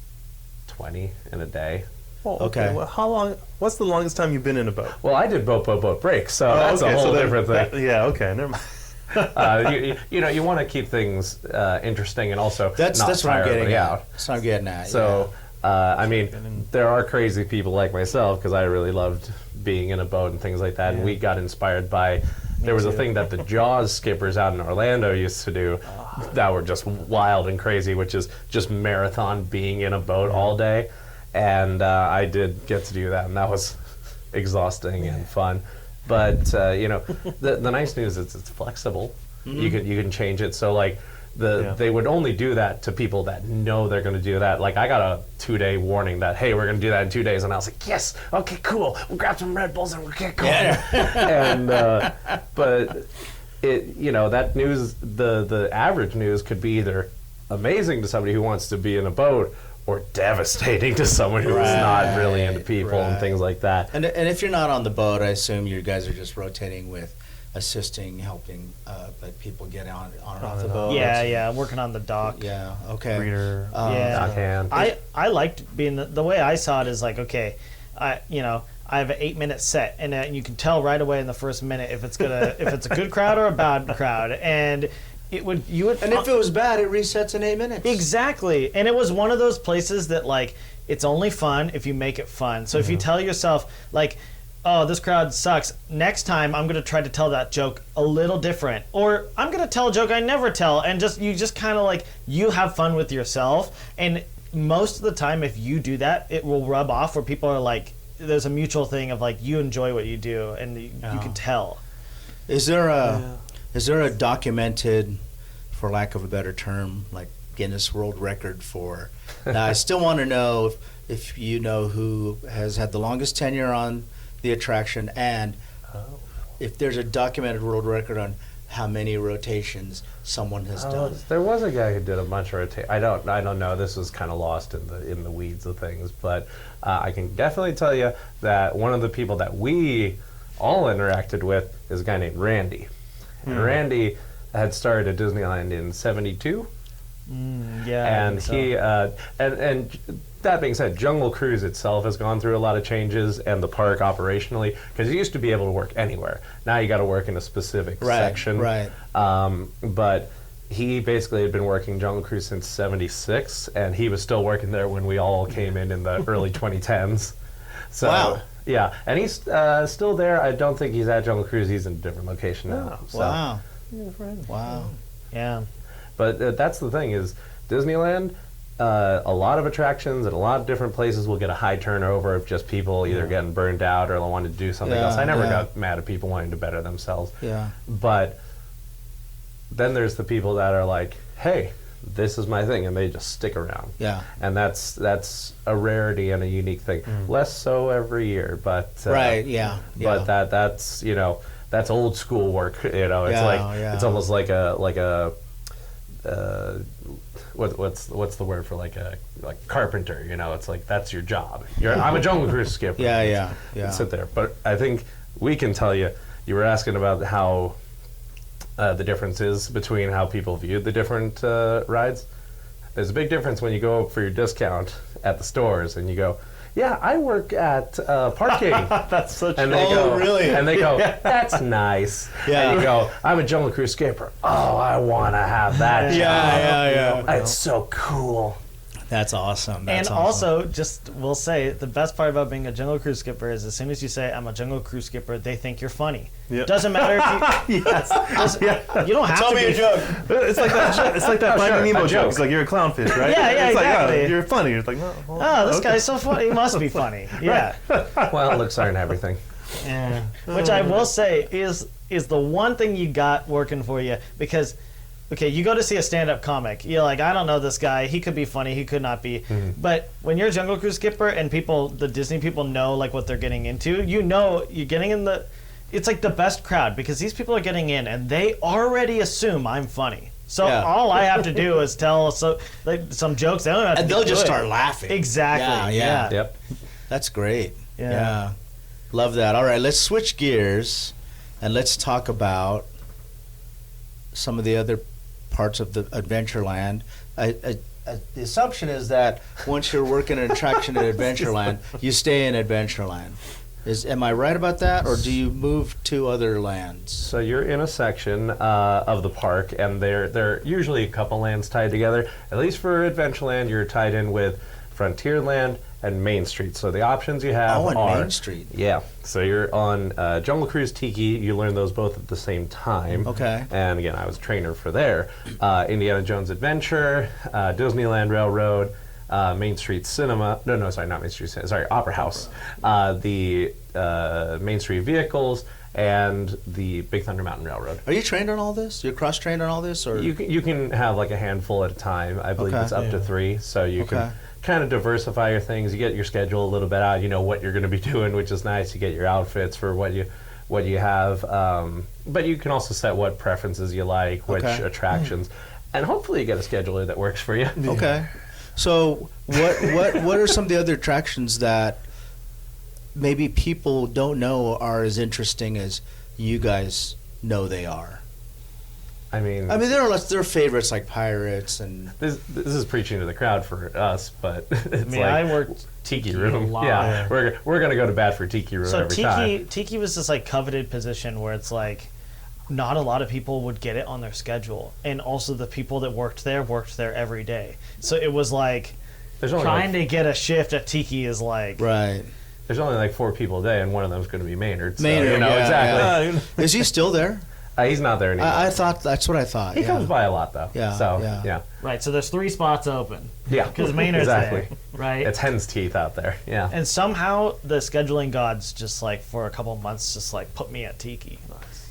20 in a day. Well, Okay. Well, how long? What's the longest time you've been in a boat? Well, I did boat break, so that's okay, a whole so different thing. yeah. Okay. Never mind. You know, you want to keep things interesting and also That's not what I'm tire getting everybody at. out. That's what I'm getting at. So, I mean, there are crazy people like myself because I really loved being in a boat and things like that. And we got inspired by. There was a thing that the Jaws skippers out in Orlando used to do that were just wild and crazy, which is just marathon being in a boat all day. And I did get to do that, and that was exhausting and fun. But you know, the nice news is it's flexible. You can change it. So like they would only do that to people that know they're going to do that. Like I got a 2-day warning that hey, we're going to do that in 2 days, and I was like, yes, okay, cool. We'll grab some Red Bulls and we'll get going. And but it that news, the average news could be either amazing to somebody who wants to be in a boat or devastating to someone who's not really into people and things like that. And if you're not on the boat, I assume you guys are just rotating with assisting, helping let people get on and off the boat. Yeah, working on the dock. Yeah. Okay. Reader. Yeah. Dockhand. I liked being the way I saw it is like, okay, I have an 8-minute set, and you can tell right away in the first minute if it's a good crowd or a bad crowd, and you would And if it was bad, it resets in 8 minutes. exactly, and it was one of those places that like it's only fun if you make it fun. So if you tell yourself like, oh, this crowd sucks, next time I'm gonna try to tell that joke a little different, or I'm gonna tell a joke I never tell, and you just kind of like you have fun with yourself, and most of the time if you do that, it will rub off where people are like, there's a mutual thing of like you enjoy what you do, and you can tell. Is there a documented, for lack of a better term, like Guinness World Record for? Now, I still want to know if you know who has had the longest tenure on the attraction, and if there's a documented world record on how many rotations someone has done. There was a guy who did a bunch of rotation. I don't know. This was kind of lost in the weeds of things, but I can definitely tell you that one of the people that we all interacted with is a guy named Randy. And Randy had started at Disneyland in '72. Yeah, And he and that being said, Jungle Cruise itself has gone through a lot of changes, and the park operationally, because you used to be able to work anywhere. Now you got to work in a specific section. Right. But he basically had been working Jungle Cruise since '76, and he was still working there when we all came in the early 2010s. So, Wow. Yeah, and he's still there. I don't think he's at Jungle Cruise. He's in a different location now. So. Wow. Wow. Yeah. But that's the thing is Disneyland, a lot of attractions and a lot of different places will get a high turnover of just people either getting burned out or wanting to do something Yeah, else. I never yeah. got mad at people wanting to better themselves. Yeah. But then there's the people that are like, hey, this is my thing, and they just stick around. Yeah. And that's a rarity and a unique thing. Less so every year, but Right. Yeah. but that's that's old school work. It's Yeah, it's almost like a what's the word for like carpenter? It's like that's your job. I'm a Jungle Cruise skipper. Yeah. Sit there. But I think we can tell you. You were asking about how the difference is between how people viewed the different rides. There's a big difference when you go for your discount at the stores and you go, yeah, I work at parking. That's such And they go, really? And they go, that's nice. Yeah. And you go, I'm a Jungle Cruise skipper. Oh, I want to have that job. Yeah. It's so cool. That's awesome. And also, just we'll say the best part about being a Jungle Cruise skipper is as soon as you say I'm a Jungle Cruise skipper, they think you're funny. Yep. Doesn't matter if you. You don't have Tell to me be. a joke. It's like that. It's like that Finding Nemo a joke. joke. It's like you're a clownfish, right? Yeah, It's like, exactly. you're funny. It's like, no. well, Oh, this okay. guy's so funny. He must be funny. Yeah. Well, looks aren't everything. Yeah. Which I will say is the one thing you got working for you because. Okay, you go to see a stand-up comic. You're like, I don't know this guy. He could be funny. He could not be. But when you're a Jungle Cruise skipper and the Disney people know like what they're getting into, you're getting in the. It's like the best crowd because these people are getting in and they already assume I'm funny. So Yeah. all I have to do is tell some jokes. They don't have to And be they'll just good. start laughing. Exactly. Yeah. Yep. That's great. Yeah. Love that. All right, let's switch gears and let's talk about some of the other parts of the Adventureland. The assumption is that once you're working an attraction at Adventureland, you stay in Adventureland. Am I right about that, or do you move to other lands? So you're in a section of the park, and they're usually a couple lands tied together. At least for Adventureland, you're tied in with Frontierland and Main Street. So the options you have Oh, and are Main Street. Yeah. So you're on Jungle Cruise Tiki. You learn those both at the same time. Okay. And again, I was a trainer for there. Indiana Jones Adventure, Disneyland Railroad, Main Street Cinema. No, sorry, not Main Street Cinema. Sorry, Opera House. The Main Street Vehicles and the Big Thunder Mountain Railroad. Are you trained on all this? You're cross-trained on all this, or You can have like a handful at a time. I believe Okay. it's up to 3, so you Okay. can kind of diversify your things. You get your schedule a little bit out. You know what you're going to be doing, which is nice. You get your outfits for what you have, but you can also set what preferences you like, which Okay. attractions, and hopefully you get a scheduler that works for you. Okay. So what are some of the other attractions that maybe people don't know are as interesting as you guys know they are? I mean, there are favorites like pirates and this is preaching to the crowd for us, but it's I like worked Tiki a Room. lot. Yeah, we're gonna go to bat for Tiki Room So every time. Tiki was this like coveted position where it's like not a lot of people would get it on their schedule, and also the people that worked there every day. So it was like There's only trying to get a shift at Tiki is like right. There's only like 4 people a day, and one of them is going to be Maynard. So, Maynard, yeah, exactly. yeah. Is he still there? He's not there anymore. I thought that's what I thought. He comes by a lot though. Yeah, So yeah. right. So there's 3 spots open yeah. because Maynard's exactly. there, right? It's hen's teeth out there. Yeah. And somehow the scheduling gods just like for a couple months just like put me at Tiki.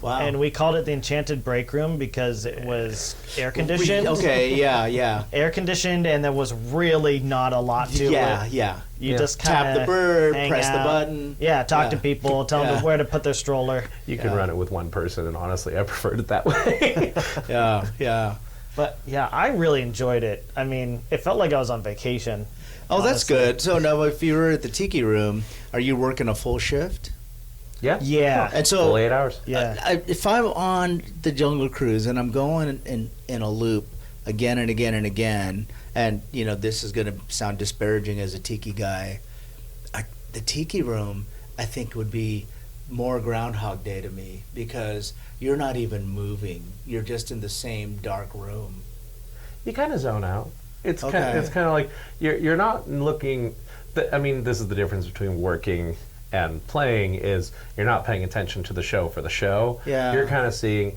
Wow. And we called it the Enchanted Break Room because it was air conditioned. Okay. Yeah. Air conditioned, and there was really not a lot to it. Yeah. You Yeah. just Tap kinda the bird, hang press the out. button. Yeah, talk Yeah. to people, tell Yeah. them where to put their stroller. You can Yeah. run it with one person, and honestly, I preferred it that way. Yeah. But yeah, I really enjoyed it. I mean, it felt like I was on vacation. Oh, that's honestly. good. So now, if you were at the Tiki Room, are you working a full shift? yeah. Yeah. And so, Full 8 hours. Yeah. if I'm on the Jungle Cruise and I'm going in a loop, again and again and again. And this is going to sound disparaging as a tiki guy. The Tiki Room, I think, would be more Groundhog Day to me, because you're not even moving. You're just in the same dark room. You kind of zone out. It's Okay. kind of like you're not looking. This is the difference between working and playing, is you're not paying attention to the show for the show. Yeah. You're kind of seeing,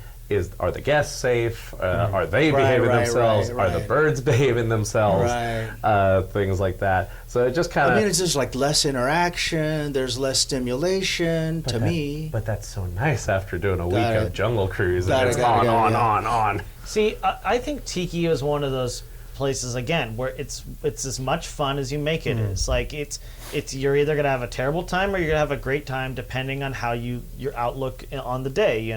are the guests safe? Are they Right, behaving right, themselves? right, Are the right. birds behaving themselves? Right. Things like that. So it just kind of. It's just like less interaction. There's less stimulation to me. But that's so nice after doing a week Got of it. Jungle Cruise, Got and it, it's got it, on. See, I think Tiki is one of those places again where it's as much fun as you make it is. Like it's you're either gonna have a terrible time or you're gonna have a great time, depending on how your outlook on the day,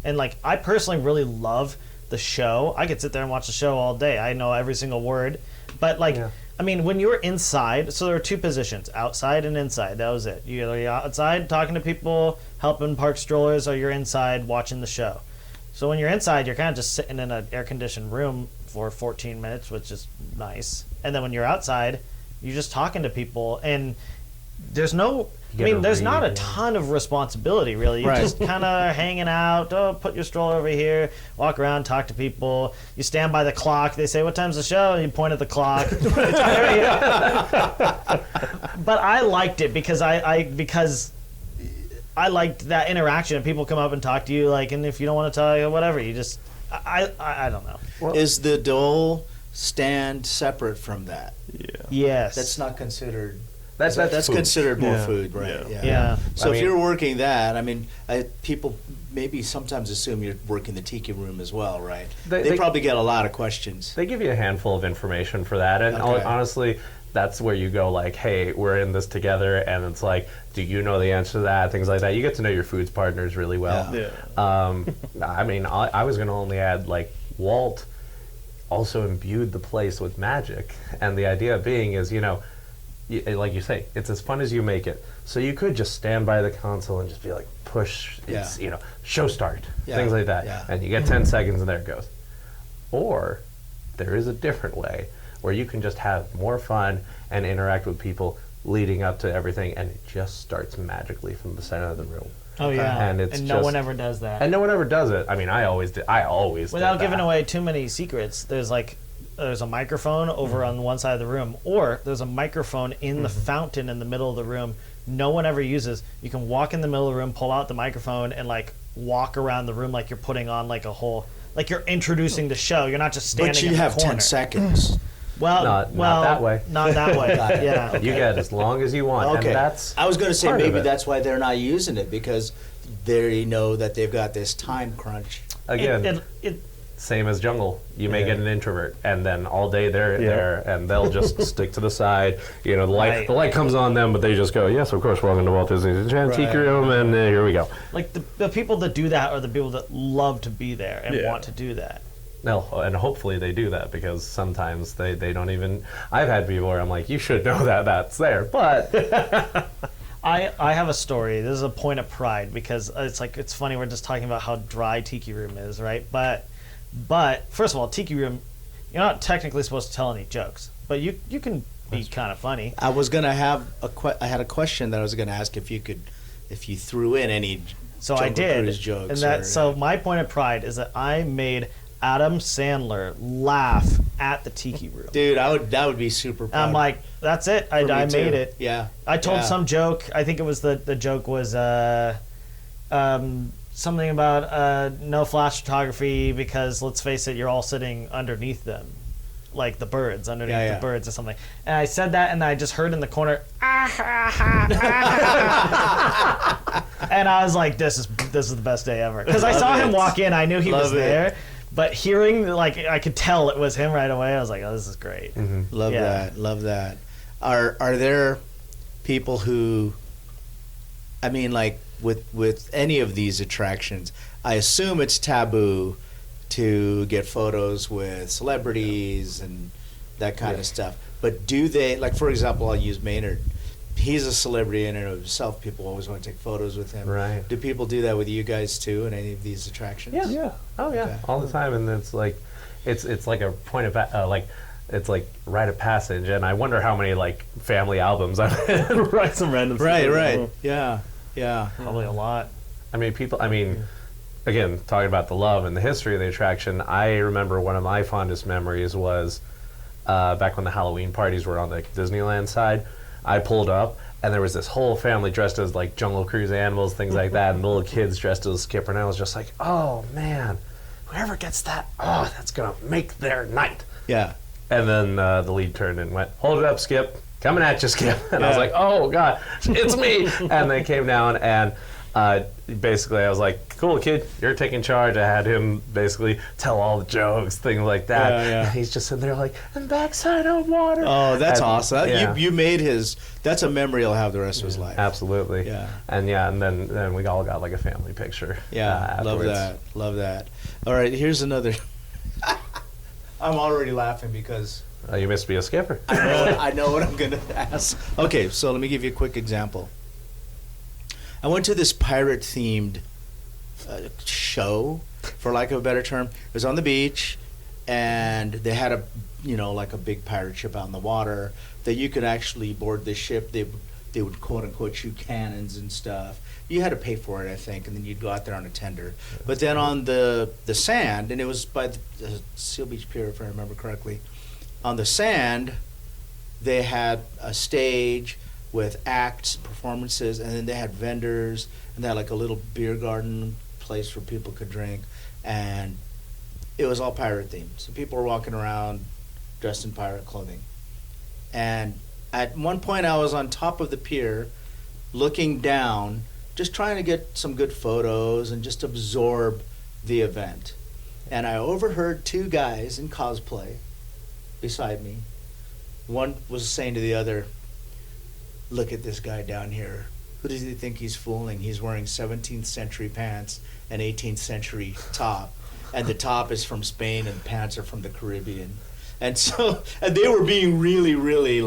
And like, I personally really love the show. I could sit there and watch the show all day. I know every single word. But like, Yeah. when you were inside, so there were two positions, outside and inside. That was it. You're outside talking to people, helping park strollers, or you're inside watching the show. So when you're inside, you're kind of just sitting in an air-conditioned room for 14 minutes, which is nice. And then when you're outside, you're just talking to people, and there's no... there's not a ton of responsibility, really. You're Right. just kind of hanging out. Oh, put your stroller over here. Walk around, talk to people. You stand by the clock. They say, "What time's the show?" And you point at the clock. It's very, but I liked it because I liked that interaction. And people come up and talk to you, and if you don't want to talk, whatever, you just... I don't know. Is the dole stand separate from that? Yes. That's not considered... That's food. considered more Yeah. food, right? Yeah. So I if mean- you're working that, people maybe sometimes assume you're working the Tiki Room as well, right? They probably get a lot of questions. They give you a handful of information for that, and Okay. honestly, that's where you go like, hey, we're in this together, and it's like, do you know the answer to that? Things like that. You get to know your foods partners really well. Yeah. I was going to only add, like, Walt also imbued the place with magic, and the idea being is, like you say, it's as fun as you make it. So you could just stand by the console and just be like, push, it's, show start, Yeah. things like that. Yeah. And you get 10 seconds and there it goes. Or there is a different way where you can just have more fun and interact with people leading up to everything, and it just starts magically from the center of the room. Oh, yeah. And it's no just- one ever does that. And no one ever does it. I always did. Without did giving that. away too many secrets, there's a microphone over on one side of the room, or there's a microphone in the fountain in the middle of the room. No one ever uses. You can walk in the middle of the room, pull out the microphone, and walk around the room like you're putting on a whole, like you're introducing the show. You're not just standing. But you in have the corner. 10 seconds. Well, Not that way. Not that way. Yeah. You get as long as you want. Okay. And that's I was going to say part of maybe it. that's why they're not using it, because they know that they've got this time crunch. Again, It same as Jungle. You may get an introvert, and then all day they're there, and they'll just stick to the side. The light, Right. the light comes on them, but they just go, "Yes, of course, welcome to Walt Disney's Enchanted Tiki Right. Room," and here we go. like the people that do that are the people that love to be there and Yeah. want to do that. No, and hopefully they do that, because sometimes they don't even. I've had people where I'm like, "You should know that that's there," but I have a story. This is a point of pride, because it's funny, we're just talking about how dry Tiki Room is, right? But first of all, Tiki Room, you're not technically supposed to tell any jokes, but you can be kind of funny. I was going to have I had a question that I was going to ask if you threw in any So I Jungle did, Cruise jokes. and that or- so my point of pride is that I made Adam Sandler laugh at the Tiki Room. Dude, that would be super proud. I'm like, that's it. I for me made too. it. Yeah. I told Yeah. some joke. I think it was the joke was something about no flash photography, because let's face it, you're all sitting underneath them, like the birds underneath Yeah, yeah. the birds or something. And I said that, and I just heard in the corner, and I was like, this is the best day ever, because I saw him walk in. I knew he was Love it. there, but hearing I could tell it was him right away. I was like, oh, this is great. Love Yeah. that. Love that. Are there people who, with any of these attractions, I assume it's taboo to get photos with celebrities and that kind of stuff. But do they, for example, I'll use Maynard. He's a celebrity in and of himself. People always want to take photos with him. Right. Do people do that with you guys too in any of these attractions? Yeah. Oh yeah. Okay. All the time, and it's like, it's like a point of like. It's like rite of passage, and I wonder how many like family albums I've Right, some random. Right. Yeah. Probably a lot. I mean, again, talking about the love and the history of the attraction, I remember one of my fondest memories was back when the Halloween parties were on the Disneyland side. I pulled up, and there was this whole family dressed as like Jungle Cruise animals, things like that, and little kids dressed as Skipper, and I was just like, oh man, whoever gets that, that's gonna make their night. Yeah. And then the lead turned and went, hold it up, Skip. Coming at you, Skip. And I was like, oh, God, it's me. And they came down, and basically I was like, cool, kid, you're taking charge. I had him basically tell all the jokes, things like that. Yeah. And he's just sitting there like, and backside of water. Oh, that's And, awesome. yeah. You made that's a memory he'll have the rest of his life. Absolutely. Yeah. And then we all got like a family picture. Yeah, love afterwards. that. Love that. All right, here's another. I'm already laughing because You must be a skipper. I know what I'm going to ask. Okay, so let me give you a quick example. I went to this pirate-themed show, for lack of a better term. It was on the beach, and they had a big pirate ship out in the water that you could actually board the ship. They would quote-unquote shoot cannons and stuff. You had to pay for it, I think, and then you'd go out there on a tender. But then on the sand, and it was by the Seal Beach Pier, if I remember correctly, on the sand, they had a stage with acts, performances, and then they had vendors, and they had like a little beer garden place where people could drink, and it was all pirate themed. So people were walking around dressed in pirate clothing. And at one point I was on top of the pier looking down, just trying to get some good photos and just absorb the event. And I overheard two guys in cosplay beside me. One was saying to the other, look at this guy down here. Who does he think he's fooling? He's wearing 17th century pants and 18th century top. And the top is from Spain and the pants are from the Caribbean. And they were being really, really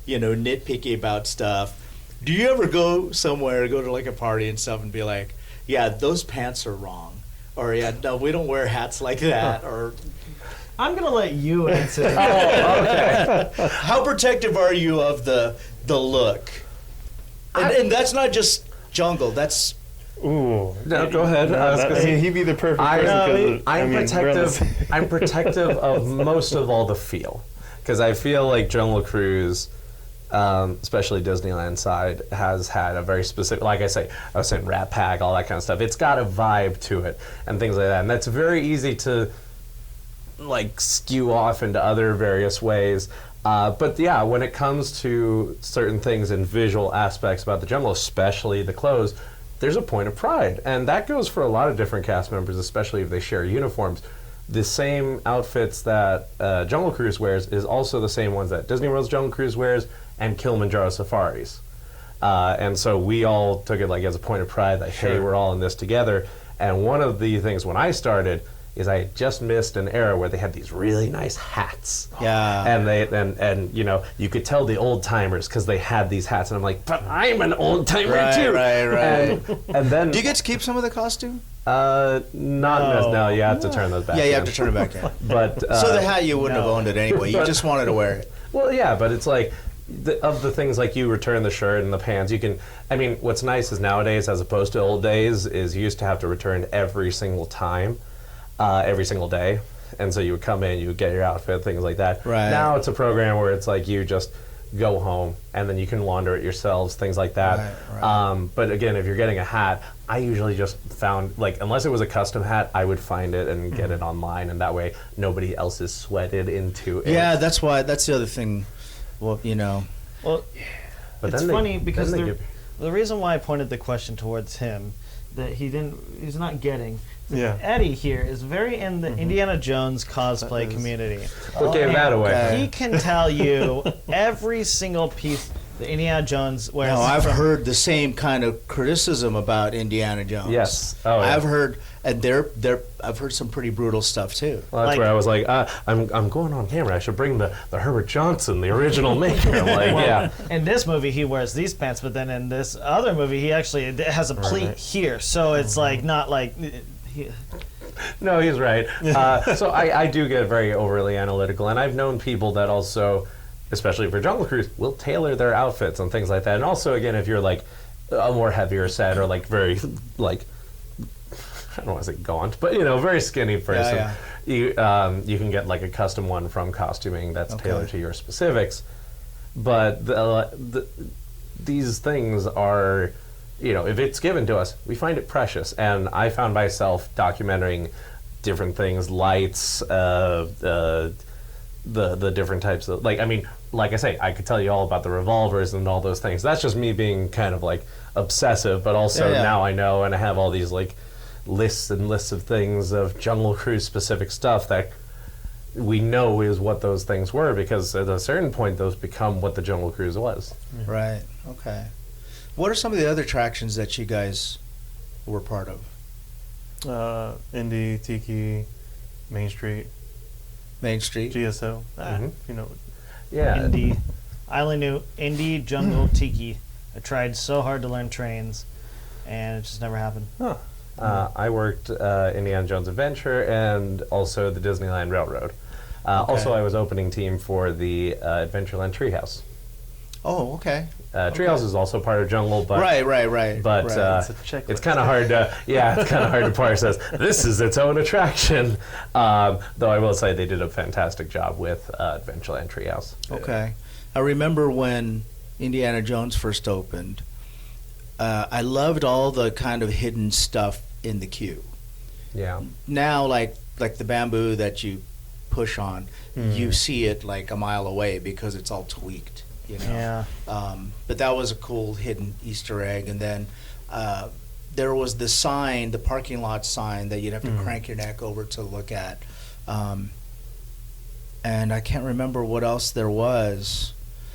nitpicky about stuff. Do you ever go somewhere, go to like a party and stuff and be like, yeah, those pants are wrong? Or yeah, no, we don't wear hats like that. Or I'm going to let you answer. okay. How protective are you of the look? And that's not just jungle. That's Ooh. No, go ahead. He'd be the perfect person. I'm protective. I'm protective of most of all the feel, because I feel like Jungle Cruise, especially Disneyland side, has had a very specific, like I say, I was saying Rat Pack, all that kind of stuff. It's got a vibe to it and things like that, and that's very easy to like skew off into other various ways. But yeah, when it comes to certain things and visual aspects about the jungle, especially the clothes, there's a point of pride. And that goes for a lot of different cast members, especially if they share uniforms. The same outfits that Jungle Cruise wears is also the same ones that Disney World's Jungle Cruise wears and Kilimanjaro Safaris. And so we all took it like as a point of pride that, hey, we're all in this together. And one of the things when I started is I had just missed an era where they had these really nice hats. Yeah. And you know, you could tell the old timers because they had these hats, and I'm like, but I'm an old timer too. Right. And then do you get to keep some of the costume? No, you have to turn those back. Yeah, you in. have to turn it back in. But So the hat, you wouldn't have owned it anyway. You just wanted to wear it. Well, yeah, but it's like of the things like you return the shirt and the pants. You can. I mean, what's nice is nowadays, as opposed to old days, is you used to have to return every single time. Every single day, and so you would come in, you would get your outfit, things like that. Right. Now it's a program where it's like you just go home and then you can launder it yourselves, things like that. Right. But again, if you're getting a hat, I usually just found, like, unless it was a custom hat, I would find it and get it online, and that way nobody else is sweated into it. Yeah, that's why. That's the other thing. Well, you know. Well, But it's then funny because then they the reason why I pointed the question towards him that he's not getting. Yeah. Eddie here is very in the Indiana Jones cosplay community. What gave that away? He can tell you every single piece that Indiana Jones wears. No, I've heard the same kind of criticism about Indiana Jones. Yes. Oh, yeah. I've heard, and I've heard some pretty brutal stuff too. Well, that's Like- where I was like, I'm going on camera. I should bring the Herbert Johnson, the original maker. I'm like, yeah. In this movie, he wears these pants, but then in this other movie, he actually has a pleat here. So it's like not like. No, he's right. So I do get very overly analytical, and I've known people that also, especially for Jungle Cruise, will tailor their outfits and things like that. And also, again, if you're like a more heavier set or like very like, I don't want to say gaunt, but very skinny person, you can get like a custom one from costuming that's tailored to your specifics. But these things are, if it's given to us, we find it precious. And I found myself documenting different things, lights, the different types of, like I say, I could tell you all about the revolvers and all those things. That's just me being kind of like obsessive, but also now I know, and I have all these like lists and lists of things of Jungle Cruise specific stuff that we know is what those things were, because at a certain point those become what the Jungle Cruise was. Right. Okay. What are some of the other attractions that you guys were part of? Indie, Tiki, Main Street, GSO. Yeah. Indie. I only knew Indie, Jungle, Tiki. I tried so hard to learn trains, and it just never happened. I worked Indiana Jones Adventure and also the Disneyland Railroad. Also, I was opening team for the Adventureland Treehouse. Oh, okay. Treehouse is also part of Jungle, but Right. But it's kind of hard to it's kind of hard to parse as this is its own attraction. Though I will say they did a fantastic job with Adventureland Treehouse. Okay. I remember when Indiana Jones first opened. I loved all the kind of hidden stuff in the queue. Yeah. Now, like the bamboo that you push on, you see it like a mile away because it's all tweaked. Yeah. But that was a cool hidden Easter egg. And then there was the sign, the parking lot sign that you'd have to crank your neck over to look at. And I can't remember what else there was.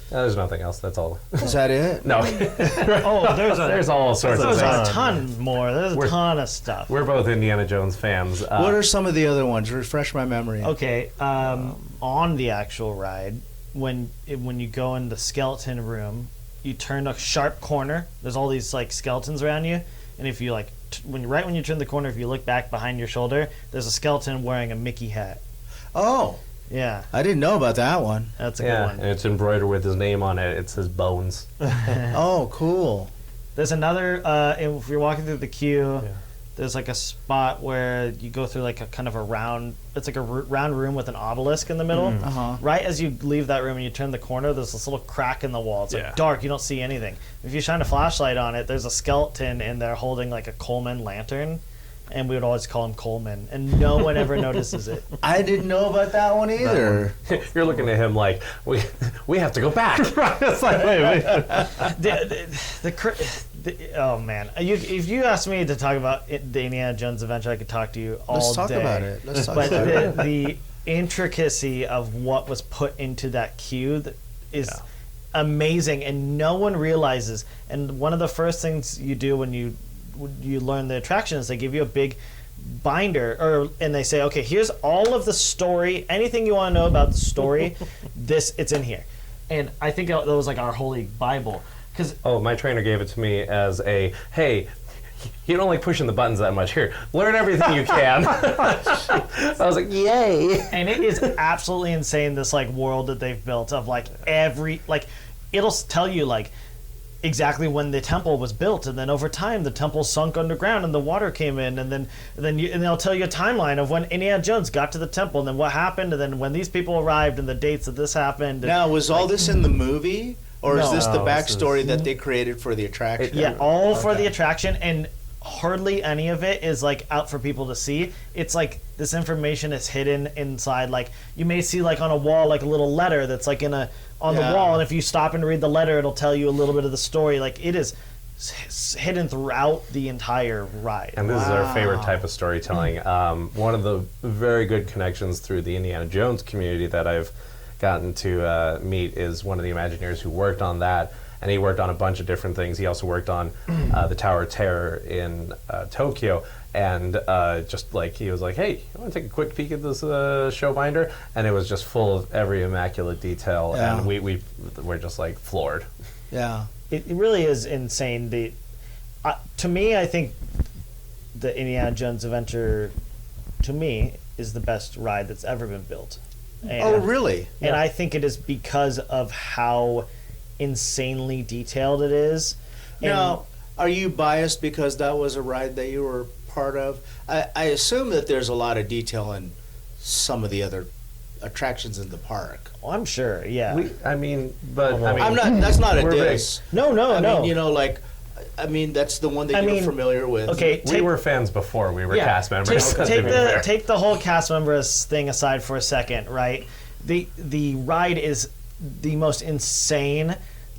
There's nothing else. That's all. Is that it? No. Oh, there's all sorts of There's things. a ton more. There's a ton of stuff. We're both Indiana Jones fans. What are some of the other ones? Refresh my memory. Okay, on the actual ride, when you go in the skeleton room, you turn a sharp corner. There's all these like skeletons around you, and if you like, when you turn the corner, if you look back behind your shoulder, there's a skeleton wearing a Mickey hat. Oh, Yeah, I didn't know about that one. that's a good one. and it's embroidered with his name on it. It says Bones. Oh, cool. There's another. If you're walking through the queue, there's like a spot where you go through like a kind of a round. It's like a round room with an obelisk in the middle. Uh-huh. Right as you leave that room and you turn the corner, there's this little crack in the wall. It's like dark. You don't see anything. If you shine a flashlight on it, there's a skeleton in there holding like a Coleman lantern, and we would always call him Coleman, and no one ever notices it. I didn't know about that one either. You're looking at him like we have to go back. It's like, wait. Oh man! If you asked me to talk about the Indiana Jones adventure, I could talk to you all day. Let's talk about it. But the intricacy of what was put into that queue is amazing, and no one realizes. And one of the first things you do when you learn the attraction is they give you a big binder, and they say, okay, here's all of the story, anything you want to know about the story. It's in here, and I think that was like our holy Bible. My trainer gave it to me as hey, you don't like pushing the buttons that much. Here, learn everything you can. I was like, yay. And it is absolutely insane, this like world that they've built of like it'll tell you like exactly when the temple was built, and then over time the temple sunk underground and the water came in, and then they'll tell you a timeline of when Indiana Jones got to the temple, and then what happened, and then when these people arrived and the dates that this happened. Now, was all this in the movie? Or is this the No, backstory that they created for the attraction? Yeah, all for the attraction, and hardly any of it is like out for people to see. It's like this information is hidden inside. Like you may see like on a wall like a little letter that's like on the wall, and if you stop and read the letter, it'll tell you a little bit of the story. Like it is hidden throughout the entire ride. And this is our favorite type of storytelling. One of the very good connections through the Indiana Jones community that I've gotten to meet is one of the Imagineers who worked on that, and he worked on a bunch of different things. He also worked on the Tower of Terror in Tokyo, and just like he was like, hey, you want to take a quick peek at this show binder? And it was just full of every immaculate detail, and we're just like floored. Yeah. It really is insane. To me, I think the Indiana Jones adventure to me, is the best ride that's ever been built. And, Oh, really? And I think it is because of how insanely detailed it is. And Now, are you biased because that was a ride that you were part of? I assume that there's a lot of detail in some of the other attractions in the park. well, I'm sure, yeah. I'm not. That's not a We're diss. no. I mean, you know, like, I mean, that's the one that you're familiar with. Okay, we were fans before we were cast members. Take the whole cast members thing aside for a second, right? The ride is the most insane.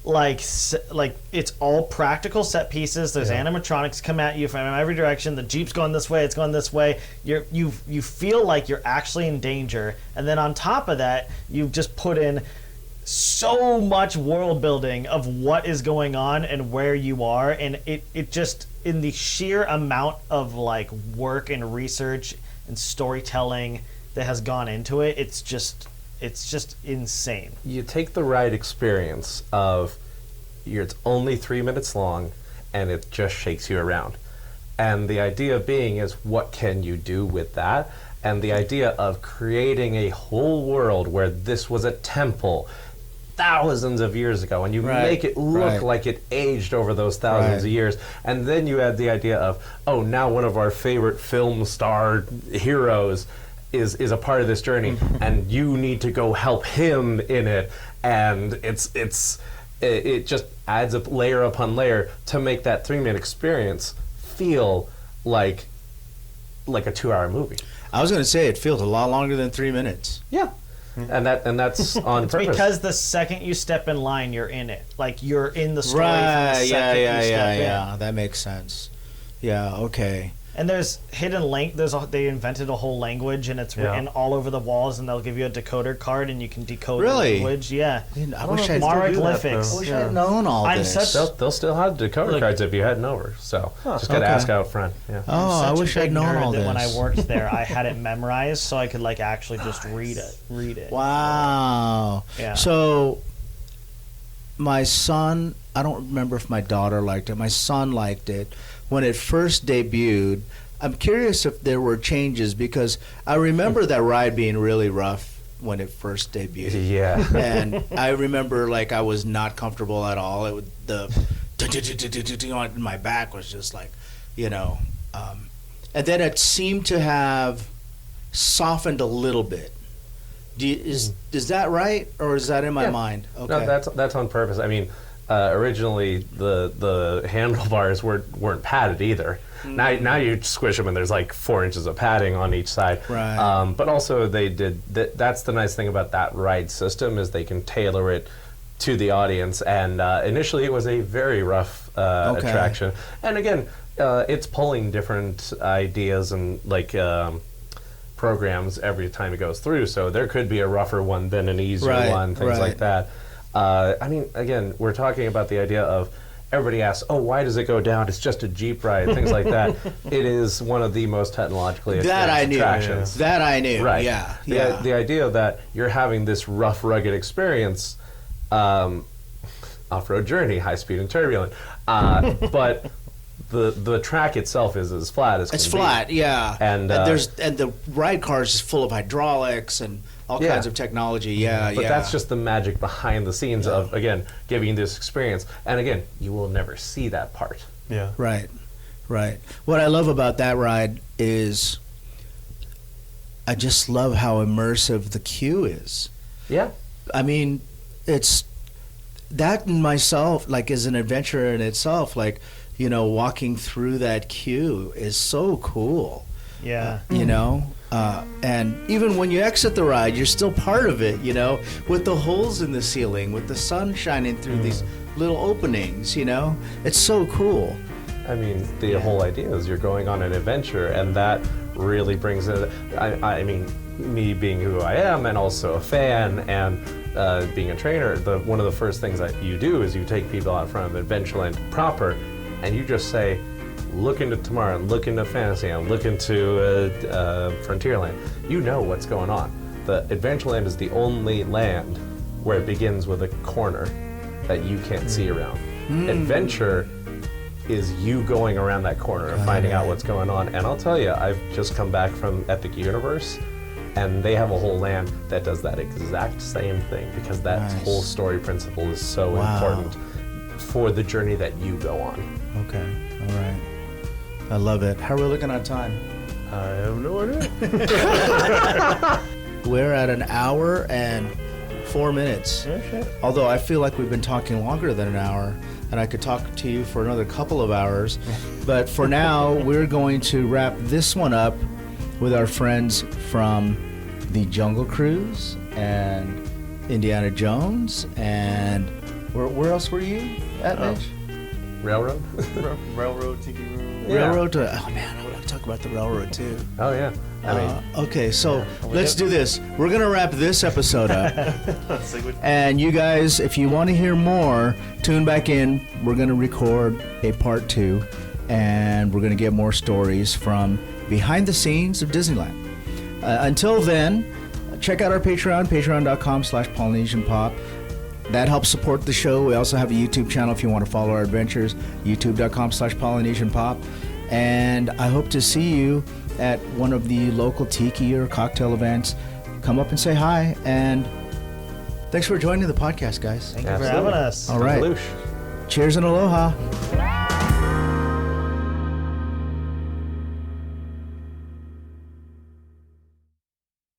Like it's all practical set pieces. There's animatronics come at you from every direction. The Jeep's going this way. It's going this way. You feel like you're actually in danger. And then on top of that, you've just put in so much world building of what is going on and where you are, and it just, in the sheer amount of like work and research and storytelling that has gone into it, it's just insane. You take the ride experience of it's only 3 minutes long and it just shakes you around. And the idea being is, what can you do with that? And the idea of creating a whole world where this was a temple thousands of years ago, and you make it look like it aged over those thousands of years. And then you add the idea of, oh, now one of our favorite film star heroes is a part of this journey, and you need to go help him in it, and it just adds up layer upon layer to make that 3-minute experience feel like a 2-hour movie. I was going to say it feels a lot longer than 3 minutes. Yeah. And that's on purpose. Because the second you step in line, you're in it. Like, you're in the story from the second you step in. That makes sense. Yeah, okay. And there's hidden they invented a whole language, and it's written all over the walls, and they'll give you a decoder card, and you can decode the language. Yeah. I wish I'd Hieroglyphics. I wish I'd known all this. They'll still have decoder cards if you're heading over. So just got to ask out front. Yeah. Oh, I wish I'd known all this. When I worked there, I had it memorized, so I could like actually just read it. Wow. Yeah. So my son, I don't remember if my daughter liked it. My son liked it. When it first debuted, I'm curious if there were changes, because I remember that ride being really rough when it first debuted. Yeah. And I remember, like, I was not comfortable at all. It would, on my back was just like, you know. And then it seemed to have softened a little bit. Is that right, or is that in my mind? Okay. No, that's on purpose. I mean, originally the handlebars weren't padded either. Now you squish them and there's like 4 inches of padding on each side. Right. But also they did that's the nice thing about that ride system, is they can tailor it to the audience. And initially it was a very rough attraction. And again, it's pulling different ideas and like programs every time it goes through. So there could be a rougher one than an easier one, things like that. I mean, again, we're talking about the idea of, everybody asks, oh, why does it go down? It's just a Jeep ride, things like that. It is one of the most technologically advanced attractions. That I knew. Right. Yeah. The idea that you're having this rough, rugged experience, off-road journey, high speed and turbulent, but the track itself is as flat as can be. It's flat, yeah. And the ride car is full of hydraulics and all kinds of technology. But that's just the magic behind the scenes of, again, giving you this experience. And again, you will never see that part. Yeah. Right. What I love about that ride is I just love how immersive the queue is. Yeah. I mean, it's that in myself, like, is an adventure in itself. Like, you know, walking through that queue is so cool. Yeah. You know? And even when you exit the ride, you're still part of it, you know, with the holes in the ceiling, with the sun shining through these little openings, you know? It's so cool. I mean, the whole idea is you're going on an adventure, and that really brings it. I mean, me being who I am, and also a fan, and being a trainer, one of the first things that you do is you take people out front of Adventureland proper, and you just say, look into Tomorrowland, look into Fantasyland, look into Frontierland. You know what's going on. The Adventureland is the only land where it begins with a corner that you can't see around. Adventure is you going around that corner and finding out what's going on. And I'll tell you, I've just come back from Epic Universe, and they have a whole land that does that exact same thing, because that whole story principle is so important for the journey that you go on. Okay, all right. I love it. How are we looking on time? I have no idea. We're at an hour and 4 minutes. Okay. Although I feel like we've been talking longer than an hour, and I could talk to you for another couple of hours. But for now, we're going to wrap this one up with our friends from the Jungle Cruise and Indiana Jones. And where else were you at, Mitch? Railroad? Railroad Tiki Room. Yeah. Railroad. Oh man, I want to talk about the railroad too. Oh, yeah. I mean, Okay, so let's do this. We're gonna wrap this episode up. And you guys, if you want to hear more, tune back in. We're gonna record a part 2, and we're gonna get more stories from behind the scenes of Disneyland. Until then, check out our Patreon, patreon.com/PolynesianPop. That helps support the show. We also have a YouTube channel if you want to follow our adventures, youtube.com/PolynesianPop. And I hope to see you at one of the local tiki or cocktail events. Come up and say hi. And thanks for joining the podcast, guys. Thank you for having us. All right. Kalush. Cheers and aloha.